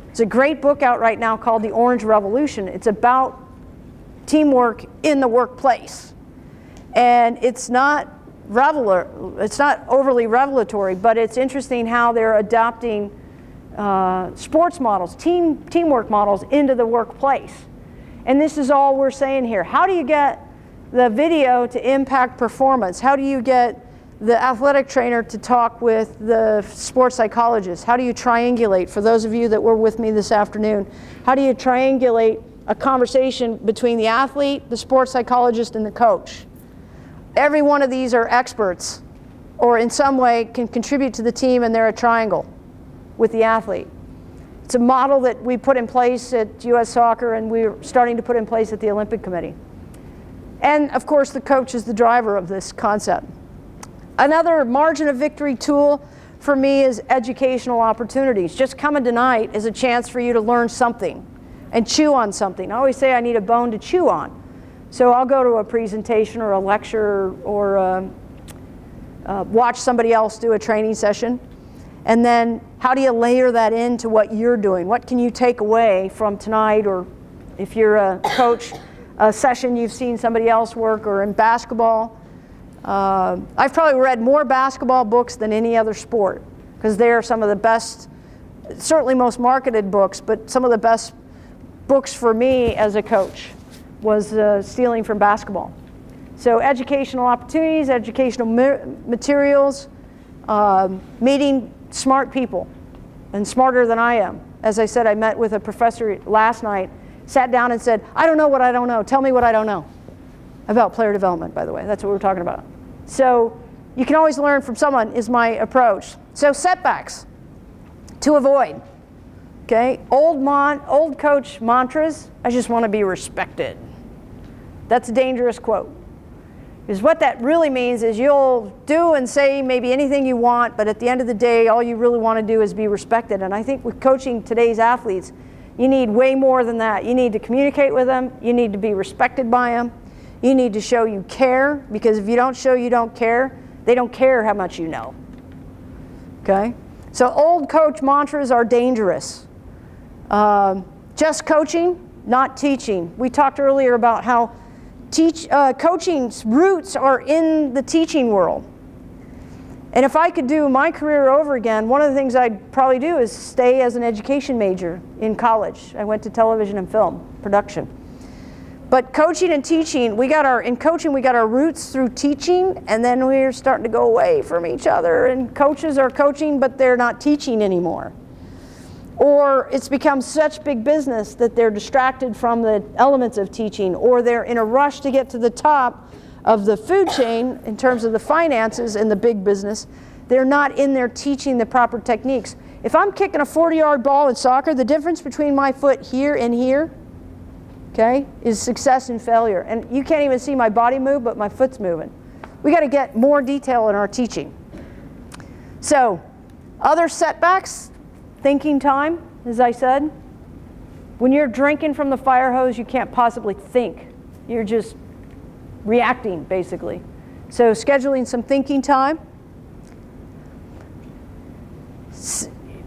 There's a great book out right now called The Orange Revolution. It's about teamwork in the workplace. And it's not overly revelatory, but it's interesting how they're adopting sports models, teamwork models into the workplace. And this is all we're saying here. How do you get the video to impact performance? How do you get the athletic trainer to talk with the sports psychologist? How do you triangulate? For those of you that were with me this afternoon, how do you triangulate a conversation between the athlete, the sports psychologist, and the coach? Every one of these are experts, or in some way can contribute to the team, and they're a triangle. with the athlete. It's a model that we put in place at U.S. Soccer, and we're starting to put in place at the Olympic Committee. And of course, the coach is the driver of this concept. Another margin of victory tool for me is educational opportunities. Just coming tonight is a chance for you to learn something and chew on something. I always say I need a bone to chew on. So I'll go to a presentation or a lecture or watch somebody else do a training session. And then how do you layer that into what you're doing? What can you take away from tonight, or if you're a coach, a session you've seen somebody else work, or in basketball. I've probably read more basketball books than any other sport, because they are some of the best, certainly most marketed books, but some of the best books for me as a coach was stealing from basketball. So educational opportunities, educational materials, meeting smart people, and smarter than I am. As I said, I met with a professor last night, sat down and said, I don't know what I don't know. Tell me what I don't know. About player development, by the way. That's what we're talking about. So you can always learn from someone is my approach. So setbacks to avoid. Okay, old coach mantras, I just want to be respected. That's a dangerous quote. Because what that really means is you'll do and say maybe anything you want, but at the end of the day, all you really want to do is be respected. And I think with coaching today's athletes, you need way more than that. You need to communicate with them. You need to be respected by them. You need to show you care, because if you don't show you don't care, they don't care how much you know. Okay? So old coach mantras are dangerous. Just coaching, not teaching. We talked earlier about how coaching's roots are in the teaching world. And if I could do my career over again, one of the things I'd probably do is stay as an education major in college. I went to television and film production. But coaching and teaching, in coaching we got our roots through teaching, and then we're starting to go away from each other, and coaches are coaching but they're not teaching anymore. Or it's become such big business that they're distracted from the elements of teaching, or they're in a rush to get to the top of the food chain in terms of the finances in the big business. They're not in there teaching the proper techniques. If I'm kicking a 40-yard ball in soccer, the difference between my foot here and here, okay, is success and failure. And you can't even see my body move, but my foot's moving. We got to get more detail in our teaching. So, other setbacks, thinking time, as I said. When you're drinking from the fire hose, you can't possibly think. You're just reacting, basically. So scheduling some thinking time.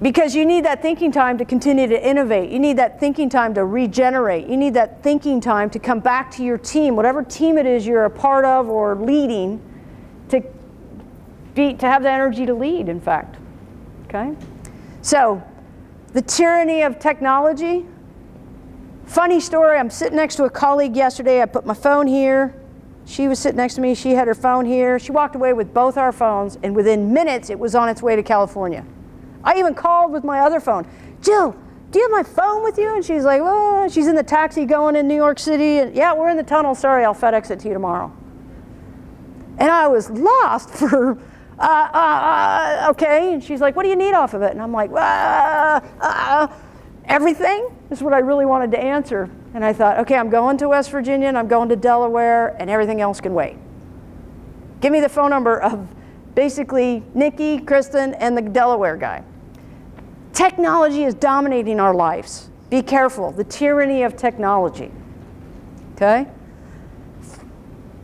Because you need that thinking time to continue to innovate. You need that thinking time to regenerate. You need that thinking time to come back to your team, whatever team it is you're a part of or leading, to have the energy to lead, in fact. Okay? So, the tyranny of technology. Funny story, I'm sitting next to a colleague yesterday. I put my phone here. She was sitting next to me. She had her phone here. She walked away with both our phones, and within minutes, it was on its way to California. I even called with my other phone. Jill, do you have my phone with you? And she's like, oh, she's in the taxi going in New York City. And yeah, we're in the tunnel. Sorry, I'll FedEx it to you tomorrow. And I was lost for, okay. And she's like, what do you need off of it? And I'm like, everything is what I really wanted to answer. And I thought, okay, I'm going to West Virginia and I'm going to Delaware, and everything else can wait. Give me the phone number of basically Nikki, Kristen, and the Delaware guy. Technology is dominating our lives. Be careful, the tyranny of technology. Okay?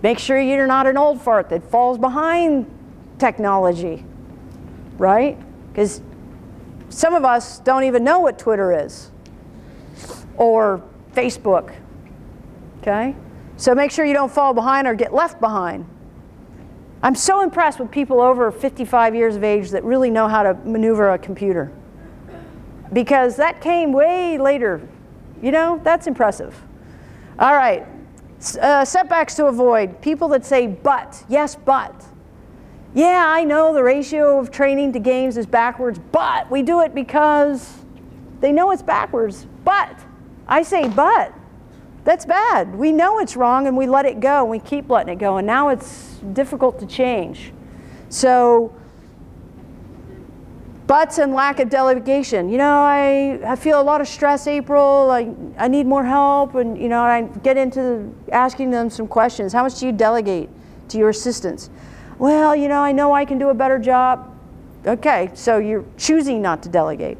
Make sure you're not an old fart that falls behind technology, right? Because some of us don't even know what Twitter is or Facebook, okay? So make sure you don't fall behind or get left behind. I'm so impressed with people over 55 years of age that really know how to maneuver a computer, because that came way later. You know, that's impressive. All right, setbacks to avoid. People that say but, yes, but. Yeah, I know the ratio of training to games is backwards, but we do it because they know it's backwards. But, I say but. That's bad. We know it's wrong and we let it go and we keep letting it go, and now it's difficult to change. So, Butts and lack of delegation. You know, I feel a lot of stress, April. I need more help. And, you know, I get into asking them some questions. How much do you delegate to your assistants? Well, you know I can do a better job. Okay, so you're choosing not to delegate.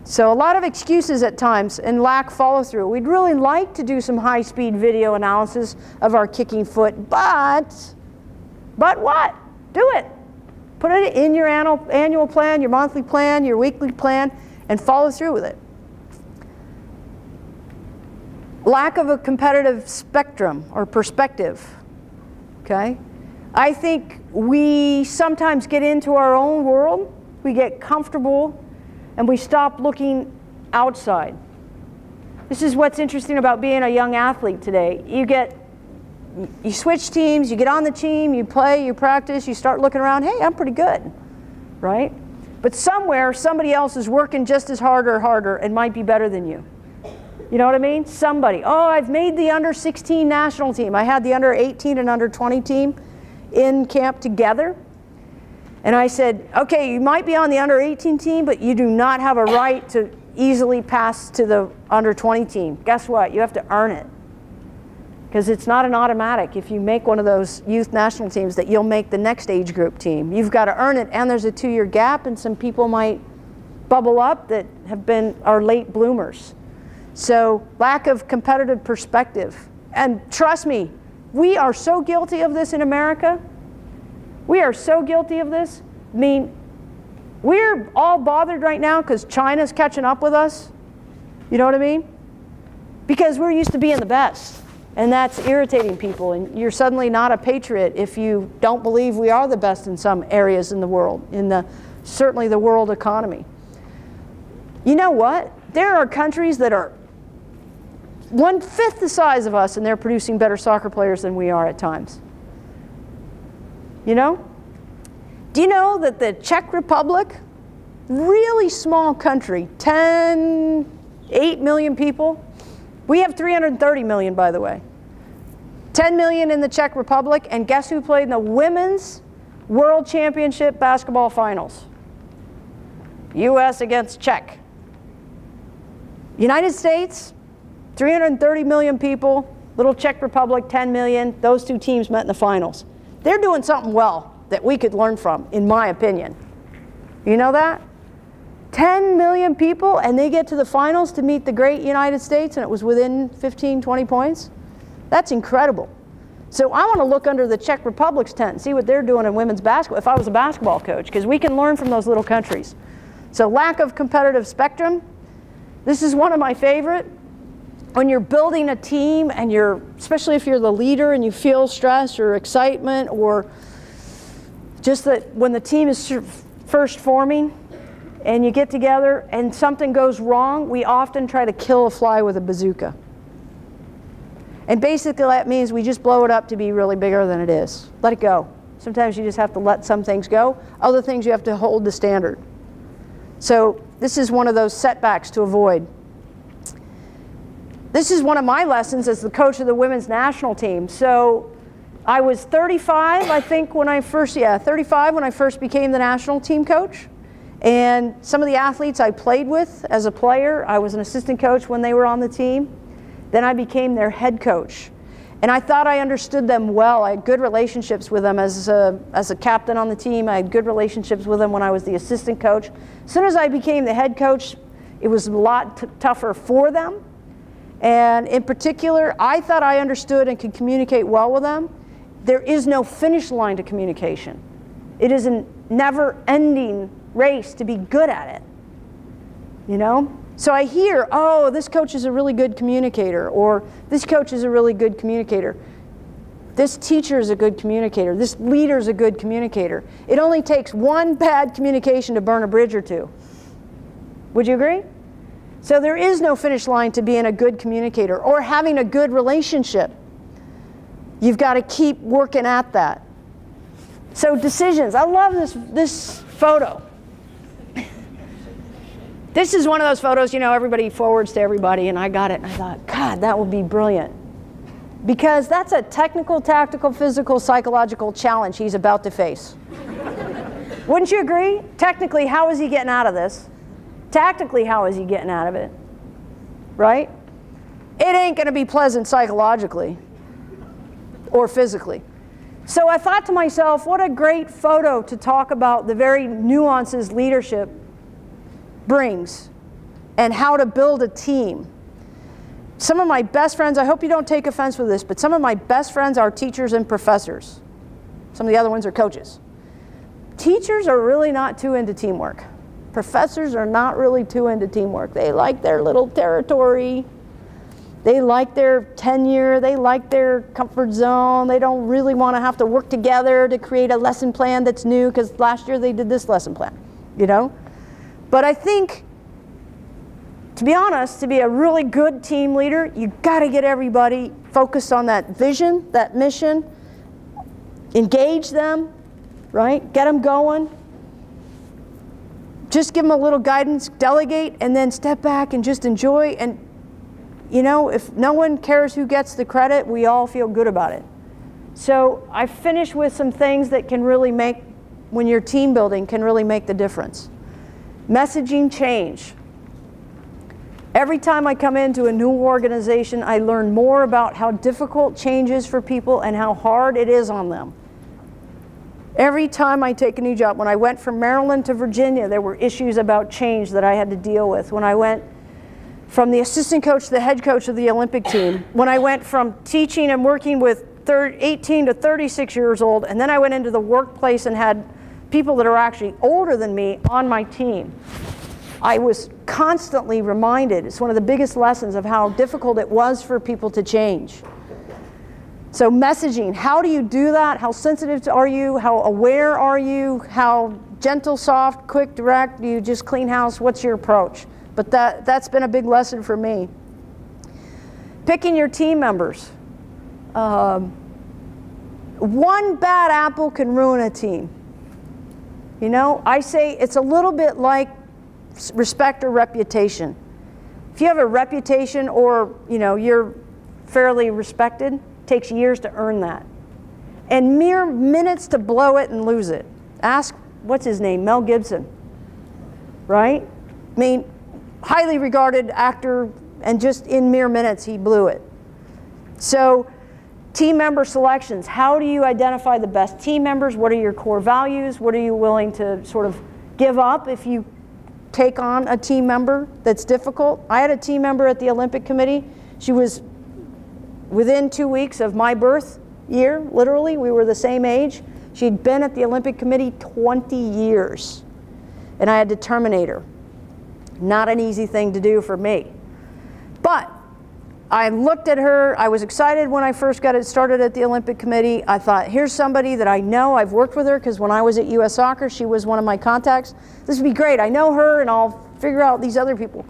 So a lot of excuses at times and lack follow through. We'd really like to do some high-speed video analysis of our kicking foot, but what? Do it. Put it in your annual plan, your monthly plan, your weekly plan, and follow through with it. Lack of a competitive spectrum or perspective, okay? I think we sometimes get into our own world, we get comfortable, and we stop looking outside. This is what's interesting about being a young athlete today. You switch teams, you get on the team, you play, you practice, you start looking around, hey, I'm pretty good, right? But somewhere, somebody else is working just as hard or harder and might be better than you. You know what I mean? Somebody, oh, I've made the under 16 national team. I had the under 18 and under 20 team in camp together. And I said, okay, you might be on the under 18 team, but you do not have a right to easily pass to the under 20 team. Guess what? You have to earn it. Because it's not an automatic if you make one of those youth national teams that you'll make the next age group team. You've got to earn it, and there's a 2-year gap, and some people might bubble up that are late bloomers. So lack of competitive perspective. And trust me, we are so guilty of this in America. We are so guilty of this. I mean, we're all bothered right now because China's catching up with us. You know what I mean? Because we're used to being the best. And that's irritating people. And you're suddenly not a patriot if you don't believe we are the best in some areas in the world, certainly the world economy. You know what? There are countries that are 1/5 the size of us, and they're producing better soccer players than we are at times. You know? Do you know that the Czech Republic, really small country, 8 million people? We have 330 million, by the way. 10 million in the Czech Republic, and guess who played in the Women's World Championship basketball finals? US against Czech. United States, 330 million people, little Czech Republic, 10 million. Those two teams met in the finals. They're doing something well that we could learn from, in my opinion. You know that? 10 million people, and they get to the finals to meet the great United States, and it was within 15, 20 points? That's incredible. So I want to look under the Czech Republic's tent and see what they're doing in women's basketball if I was a basketball coach, because we can learn from those little countries. So lack of competitive spectrum. This is one of my favorite. When you're building a team, and especially if you're the leader and you feel stress or excitement, or just that when the team is first forming, and you get together and something goes wrong, we often try to kill a fly with a bazooka. And basically that means we just blow it up to be really bigger than it is. Let it go. Sometimes you just have to let some things go. Other things you have to hold the standard. So this is one of those setbacks to avoid. This is one of my lessons as the coach of the women's national team. So I was 35, I think, when I first became the national team coach. And some of the athletes I played with as a player, I was an assistant coach when they were on the team. Then I became their head coach. And I thought I understood them well. I had good relationships with them as a captain on the team. I had good relationships with them when I was the assistant coach. As soon as I became the head coach, it was a lot tougher for them. And in particular, I thought I understood and could communicate well with them. There is no finish line to communication. It is a never-ending race to be good at it, you know? So I hear, oh, this coach is a really good communicator, or this coach is a really good communicator. This teacher is a good communicator. This leader is a good communicator. It only takes one bad communication to burn a bridge or two. Would you agree? So there is no finish line to being a good communicator or having a good relationship. You've got to keep working at that. So decisions. I love this photo. This is one of those photos, you know, everybody forwards to everybody, and I got it, and I thought, God, that would be brilliant. Because that's a technical, tactical, physical, psychological challenge he's about to face. Wouldn't you agree? Technically, how is he getting out of this? Tactically, how is he getting out of it? Right? It ain't going to be pleasant psychologically or physically. So I thought to myself, what a great photo to talk about the very nuances leadership brings and how to build a team. Some of my best friends, I hope you don't take offense with this, but some of my best friends are teachers and professors. Some of the other ones are coaches. Teachers are really not too into teamwork. Professors are not really too into teamwork. They like their little territory. They like their tenure. They like their comfort zone. They don't really want to have to work together to create a lesson plan that's new because last year they did this lesson plan, you know? But I think, to be honest, to be a really good team leader, you got to get everybody focused on that vision, that mission, engage them, right? Get them going. Just give them a little guidance, delegate, and then step back and just enjoy. And, you know, if no one cares who gets the credit, we all feel good about it. So I finish with some things that can really make, when you're team building, can really make the difference. Messaging change. Every time I come into a new organization, I learn more about how difficult change is for people and how hard it is on them. Every time I take a new job, when I went from Maryland to Virginia, there were issues about change that I had to deal with. When I went from the assistant coach to the head coach of the Olympic team, when I went from teaching and working with 18 to 36 years old, and then I went into the workplace and had people that are actually older than me on my team, I was constantly reminded, it's one of the biggest lessons of how difficult it was for people to change. So messaging, how do you do that? How sensitive are you? How aware are you? How gentle, soft, quick, direct? Do you just clean house? What's your approach? But that's been a big lesson for me. Picking your team members. One bad apple can ruin a team. You know, I say it's a little bit like respect or reputation. If you have a reputation or, you know, you're fairly respected, takes years to earn that. And mere minutes to blow it and lose it. Ask, what's his name, Mel Gibson, right? I mean, highly regarded actor, and just in mere minutes he blew it. So team member selections, how do you identify the best team members? What are your core values? What are you willing to sort of give up if you take on a team member that's difficult? I had a team member at the Olympic Committee. She was within 2 weeks of my birth year, literally, we were the same age. She'd been at the Olympic Committee 20 years, and I had to terminate her. Not an easy thing to do for me. But I looked at her, I was excited when I first got it started at the Olympic Committee. I thought, here's somebody that I know, I've worked with her, because when I was at US Soccer, she was one of my contacts. This would be great, I know her, and I'll figure out these other people.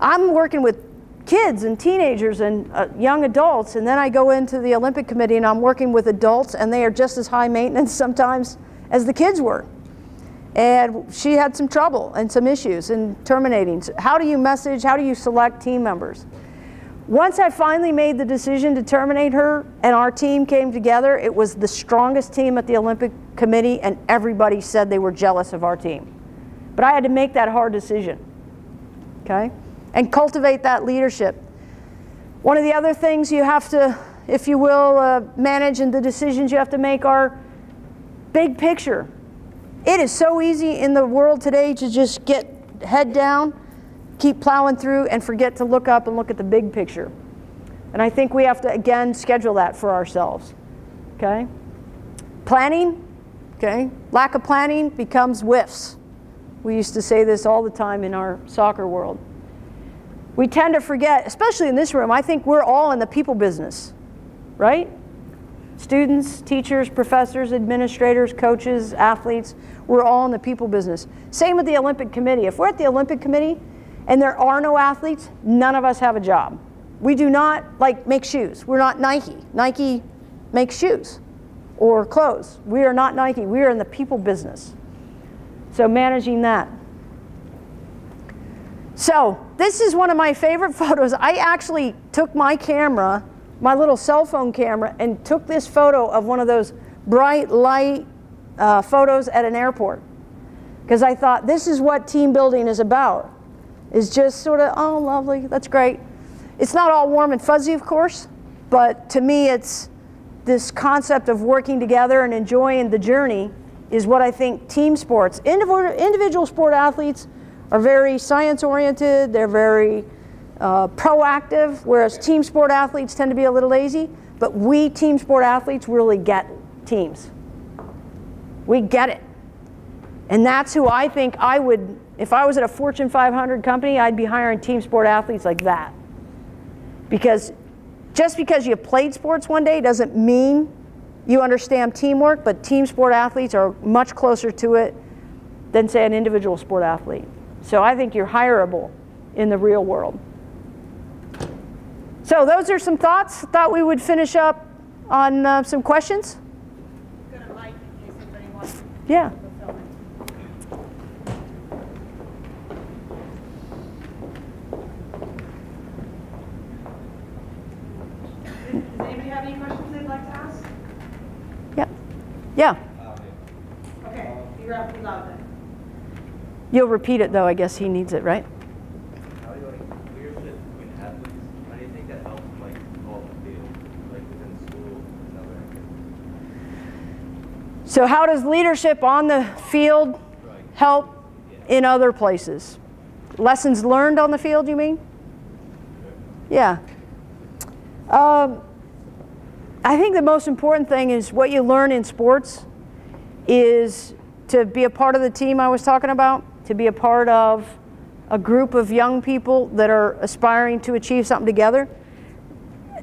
I'm working with kids and teenagers and young adults, and then I go into the Olympic Committee and I'm working with adults, and they are just as high maintenance sometimes as the kids were. And she had some trouble and some issues in terminating. So how do you message, how do you select team members? Once I finally made the decision to terminate her and our team came together, it was the strongest team at the Olympic Committee, and everybody said they were jealous of our team. But I had to make that hard decision, okay? And cultivate that leadership. One of the other things you have to, if you will, manage, and the decisions you have to make are big picture. It is so easy in the world today to just get head down, keep plowing through, and forget to look up and look at the big picture. And I think we have to, again, schedule that for ourselves, okay? Planning, okay? Lack of planning becomes whiffs. We used to say this all the time in our soccer world. We tend to forget, especially in this room, I think we're all in the people business, right? Students, teachers, professors, administrators, coaches, athletes, we're all in the people business. Same with the Olympic Committee. If we're at the Olympic Committee and there are no athletes, none of us have a job. We do not make shoes. We're not Nike. Nike makes shoes or clothes. We are not Nike. We are in the people business. So managing that. So this is one of my favorite photos. I actually took my camera, my little cell phone camera, and took this photo of one of those bright light photos at an airport. because I thought this is what team building is about. Is just sort of, oh, lovely, that's great. It's not all warm and fuzzy, of course, but to me it's this concept of working together and enjoying the journey is what I think team sports, individual sport athletes are very science-oriented, they're very proactive, whereas team sport athletes tend to be a little lazy, but we team sport athletes really get teams. We get it. And that's who I think I would, if I was at a Fortune 500 company, I'd be hiring team sport athletes like that. Because just because you played sports one day doesn't mean you understand teamwork, but team sport athletes are much closer to it than, say, an individual sport athlete. So I think you're hireable in the real world. So those are some thoughts. Thought we would finish up on some questions. I'm going to mic in case anybody wants to Yeah. fulfill it. Does anybody have any questions they'd like to ask? Yeah. Yeah. Okay, you're up and loud then. You'll repeat it, though. I guess he needs it, right? How do you leadership between athletes? How do you think that helps off the field, within school and other activities? So how does leadership on the field help in other places? Lessons learned on the field, you mean? Yeah. I think the most important thing is what you learn in sports is to be a part of the team I was talking about, to be a part of a group of young people that are aspiring to achieve something together.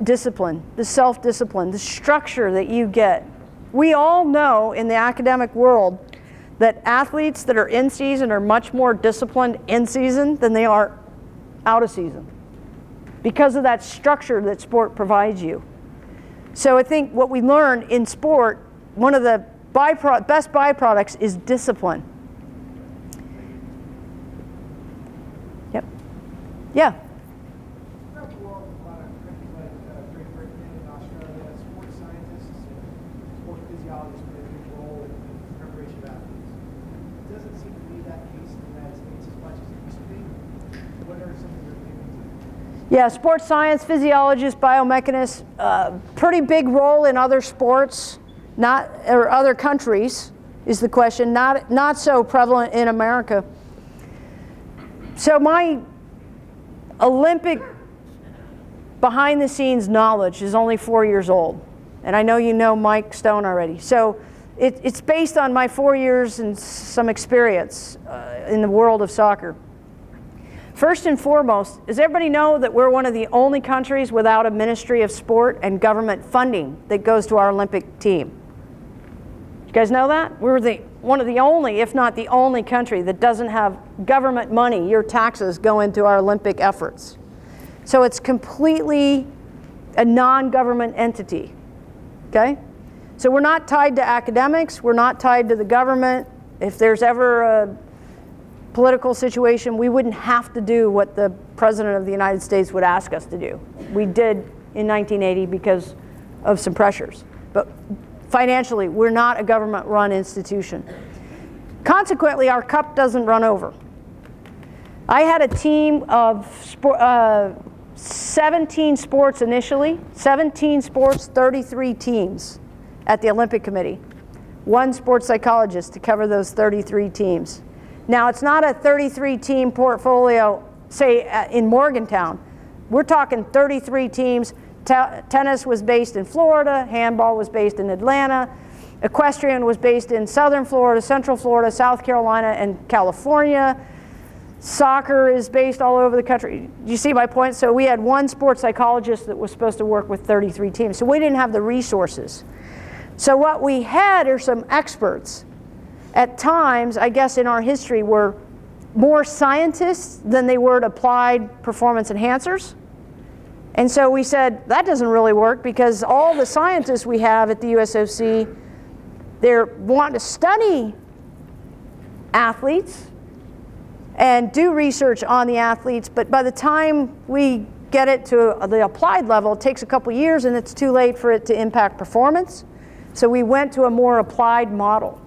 Discipline, the self-discipline, the structure that you get. We all know in the academic world that athletes that are in season are much more disciplined in season than they are out of season because of that structure that sport provides you. So I think what we learn in sport, one of the best byproducts is discipline. Yep. Yeah. Throughout the world, a lot of countries like Great Britain and Australia, sports scientists and sports physiologists play a big role in the preparation of athletes. It doesn't seem to be that case in the United States as much as it used to be. What are some of your opinions? Yeah, sports science, physiologists, biomechanists, pretty big role in other sports, or other countries is the question, not so prevalent in America. So my Olympic behind the scenes knowledge is only 4 years old. And I know you know Mike Stone already. So it's based on my 4 years and some experience in the world of soccer. First and foremost, does everybody know that we're one of the only countries without a Ministry of Sport and government funding that goes to our Olympic team? You guys know that? We're one of the only, if not the only country that doesn't have government money, your taxes go into our Olympic efforts. So it's completely a non-government entity, okay? So we're not tied to academics, we're not tied to the government. If there's ever a political situation, we wouldn't have to do what the President of the United States would ask us to do. We did in 1980 because of some pressures. But financially, we're not a government-run institution. Consequently, our cup doesn't run over. I had a team of 17 sports initially, 17 sports, 33 teams at the Olympic Committee. One sports psychologist to cover those 33 teams. Now, it's not a 33-team portfolio, say, in Morgantown. We're talking 33 teams. Tennis was based in Florida. Handball was based in Atlanta. Equestrian was based in Southern Florida, Central Florida, South Carolina, and California. Soccer is based all over the country. Do you see my point? So we had one sports psychologist that was supposed to work with 33 teams. So we didn't have the resources. So what we had are some experts. At times, I guess in our history, were more scientists than they were applied performance enhancers. And so we said, that doesn't really work because all the scientists we have at the USOC, they're wanting to study athletes and do research on the athletes, but by the time we get it to the applied level, it takes a couple years and it's too late for it to impact performance. So we went to a more applied model.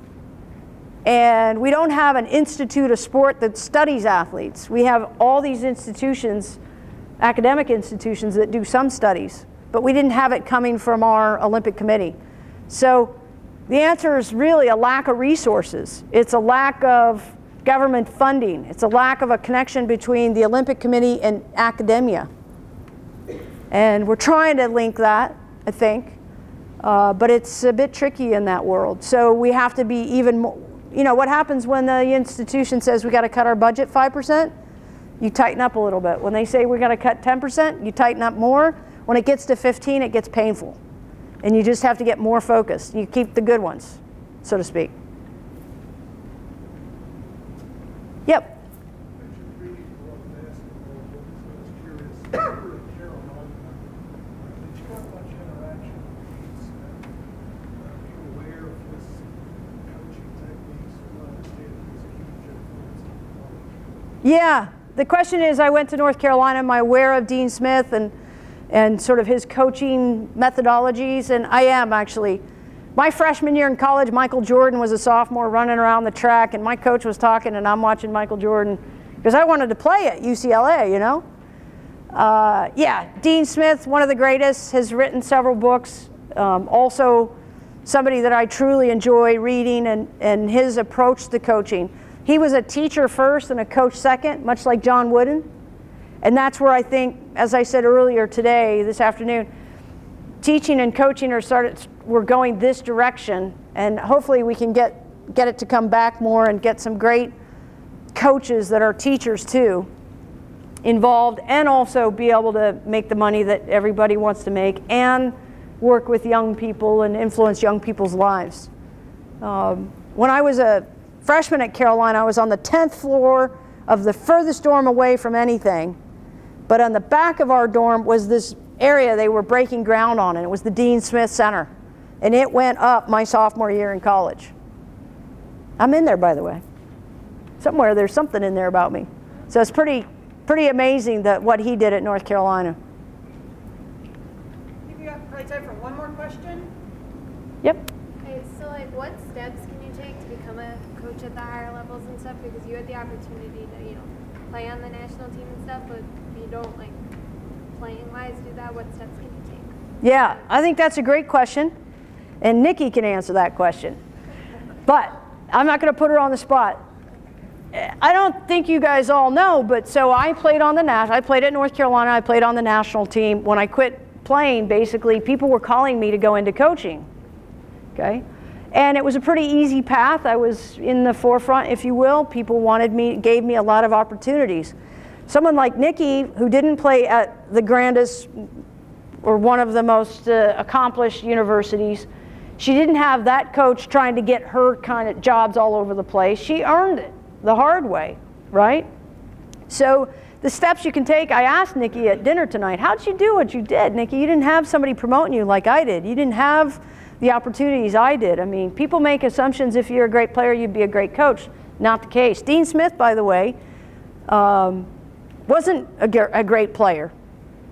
And we don't have an institute of sport that studies athletes. We have all these institutions, academic institutions, that do some studies, but we didn't have it coming from our Olympic Committee. So the answer is really a lack of resources. It's a lack of government funding. It's a lack of a connection between the Olympic Committee and academia. And we're trying to link that, I think, but it's a bit tricky in that world. So we have to be even more, you know, what happens when the institution says we got to cut our budget 5%? You tighten up a little bit. When they say we got to cut 10%, you tighten up more. When it gets to 15, it gets painful. And you just have to get more focused. You keep the good ones, so to speak. Yep. Yeah, the question is, I went to North Carolina, am I aware of Dean Smith and sort of his coaching methodologies? And I am, actually. My freshman year in college, Michael Jordan was a sophomore running around the track, and my coach was talking, and I'm watching Michael Jordan, because I wanted to play at UCLA, you know? Yeah, Dean Smith, one of the greatest, has written several books. Also, somebody that I truly enjoy reading, and his approach to coaching. He was a teacher first and a coach second, much like John Wooden. And that's where I think, as I said earlier today, this afternoon, teaching and coaching we're going this direction, and hopefully we can get it to come back more and get some great coaches that are teachers too involved, and also be able to make the money that everybody wants to make and work with young people and influence young people's lives. When I was a freshman at Carolina, I was on the 10th floor of the furthest dorm away from anything, but on the back of our dorm was this area they were breaking ground on, and it was the Dean Smith Center, and it went up my sophomore year in college. I'm in there, by the way. Somewhere there's something in there about me. So it's pretty amazing that what he did at North Carolina. I think we got probably time for one more question. Yep. Okay, so like what steps can you take to become a coach at the higher levels and stuff? Because you had the opportunity to, you know, play on the national team and stuff, but if you don't, like, playing wise do that, what steps can you take? Yeah, I think that's a great question, and Nikki can answer that question. But I'm not going to put her on the spot. I don't think you guys all know, but so I played I played at North Carolina, I played on the national team. When I quit playing, basically, people were calling me to go into coaching, okay? And it was a pretty easy path. I was in the forefront, if you will. People wanted me, gave me a lot of opportunities. Someone like Nikki, who didn't play at the grandest or one of the most accomplished universities, she didn't have that coach trying to get her kind of jobs all over the place. She earned it the hard way, right? So the steps you can take, I asked Nikki at dinner tonight, how'd you do what you did, Nikki? You didn't have somebody promoting you like I did. You didn't have the opportunities I did. I mean, people make assumptions if you're a great player, you'd be a great coach. Not the case. Dean Smith, by the way, wasn't a great player,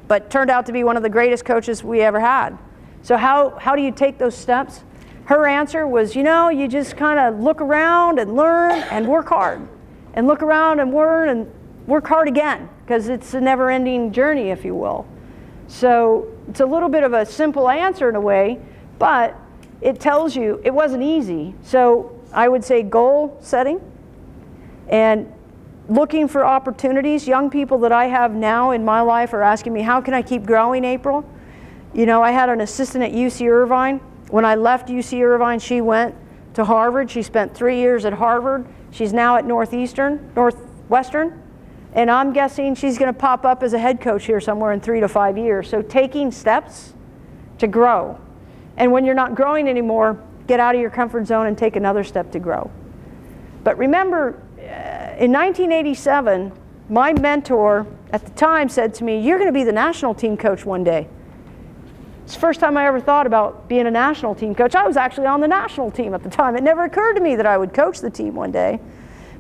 but turned out to be one of the greatest coaches we ever had. So how do you take those steps? Her answer was, you know, you just kind of look around and learn and work hard. And look around and learn and work hard again, because it's a never-ending journey, if you will. So it's a little bit of a simple answer in a way, but it tells you it wasn't easy. So I would say goal setting and looking for opportunities. Young people that I have now in my life are asking me, how can I keep growing, April? You know, I had an assistant at UC Irvine. When I left UC Irvine, she went to Harvard. She spent 3 years at Harvard. She's now at Northwestern, and I'm guessing she's going to pop up as a head coach here somewhere in 3 to 5 years. So taking steps to grow. And when you're not growing anymore, get out of your comfort zone and take another step to grow. But remember, in 1987, my mentor at the time said to me, you're going to be the national team coach one day. It's the first time I ever thought about being a national team coach. I was actually on the national team at the time. It never occurred to me that I would coach the team one day.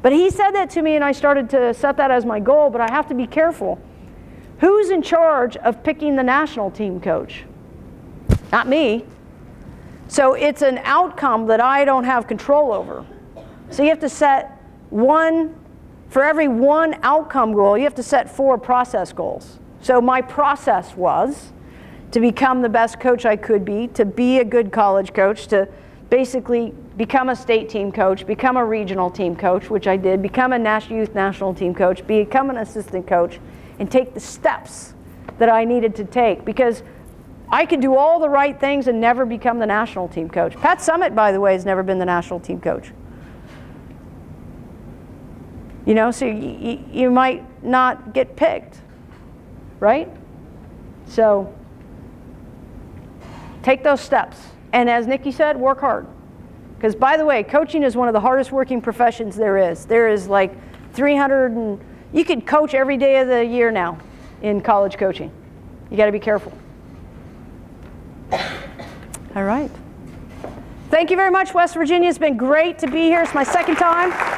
But he said that to me, and I started to set that as my goal, but I have to be careful. Who's in charge of picking the national team coach? Not me. So it's an outcome that I don't have control over. So you have to set for every one outcome goal, you have to set 4 process goals. So my process was to become the best coach I could be, to be a good college coach, to basically become a state team coach, become a regional team coach, which I did, become a youth national team coach, become an assistant coach, and take the steps that I needed to take, because I could do all the right things and never become the national team coach. Pat Summitt, by the way, has never been the national team coach. You know, so you might not get picked, right? So take those steps. And as Nikki said, work hard. Because by the way, coaching is one of the hardest working professions there is. There is like 300 and you could coach every day of the year now in college coaching. You got to be careful. All right. Thank you very much, West Virginia. It's been great to be here. It's my second time.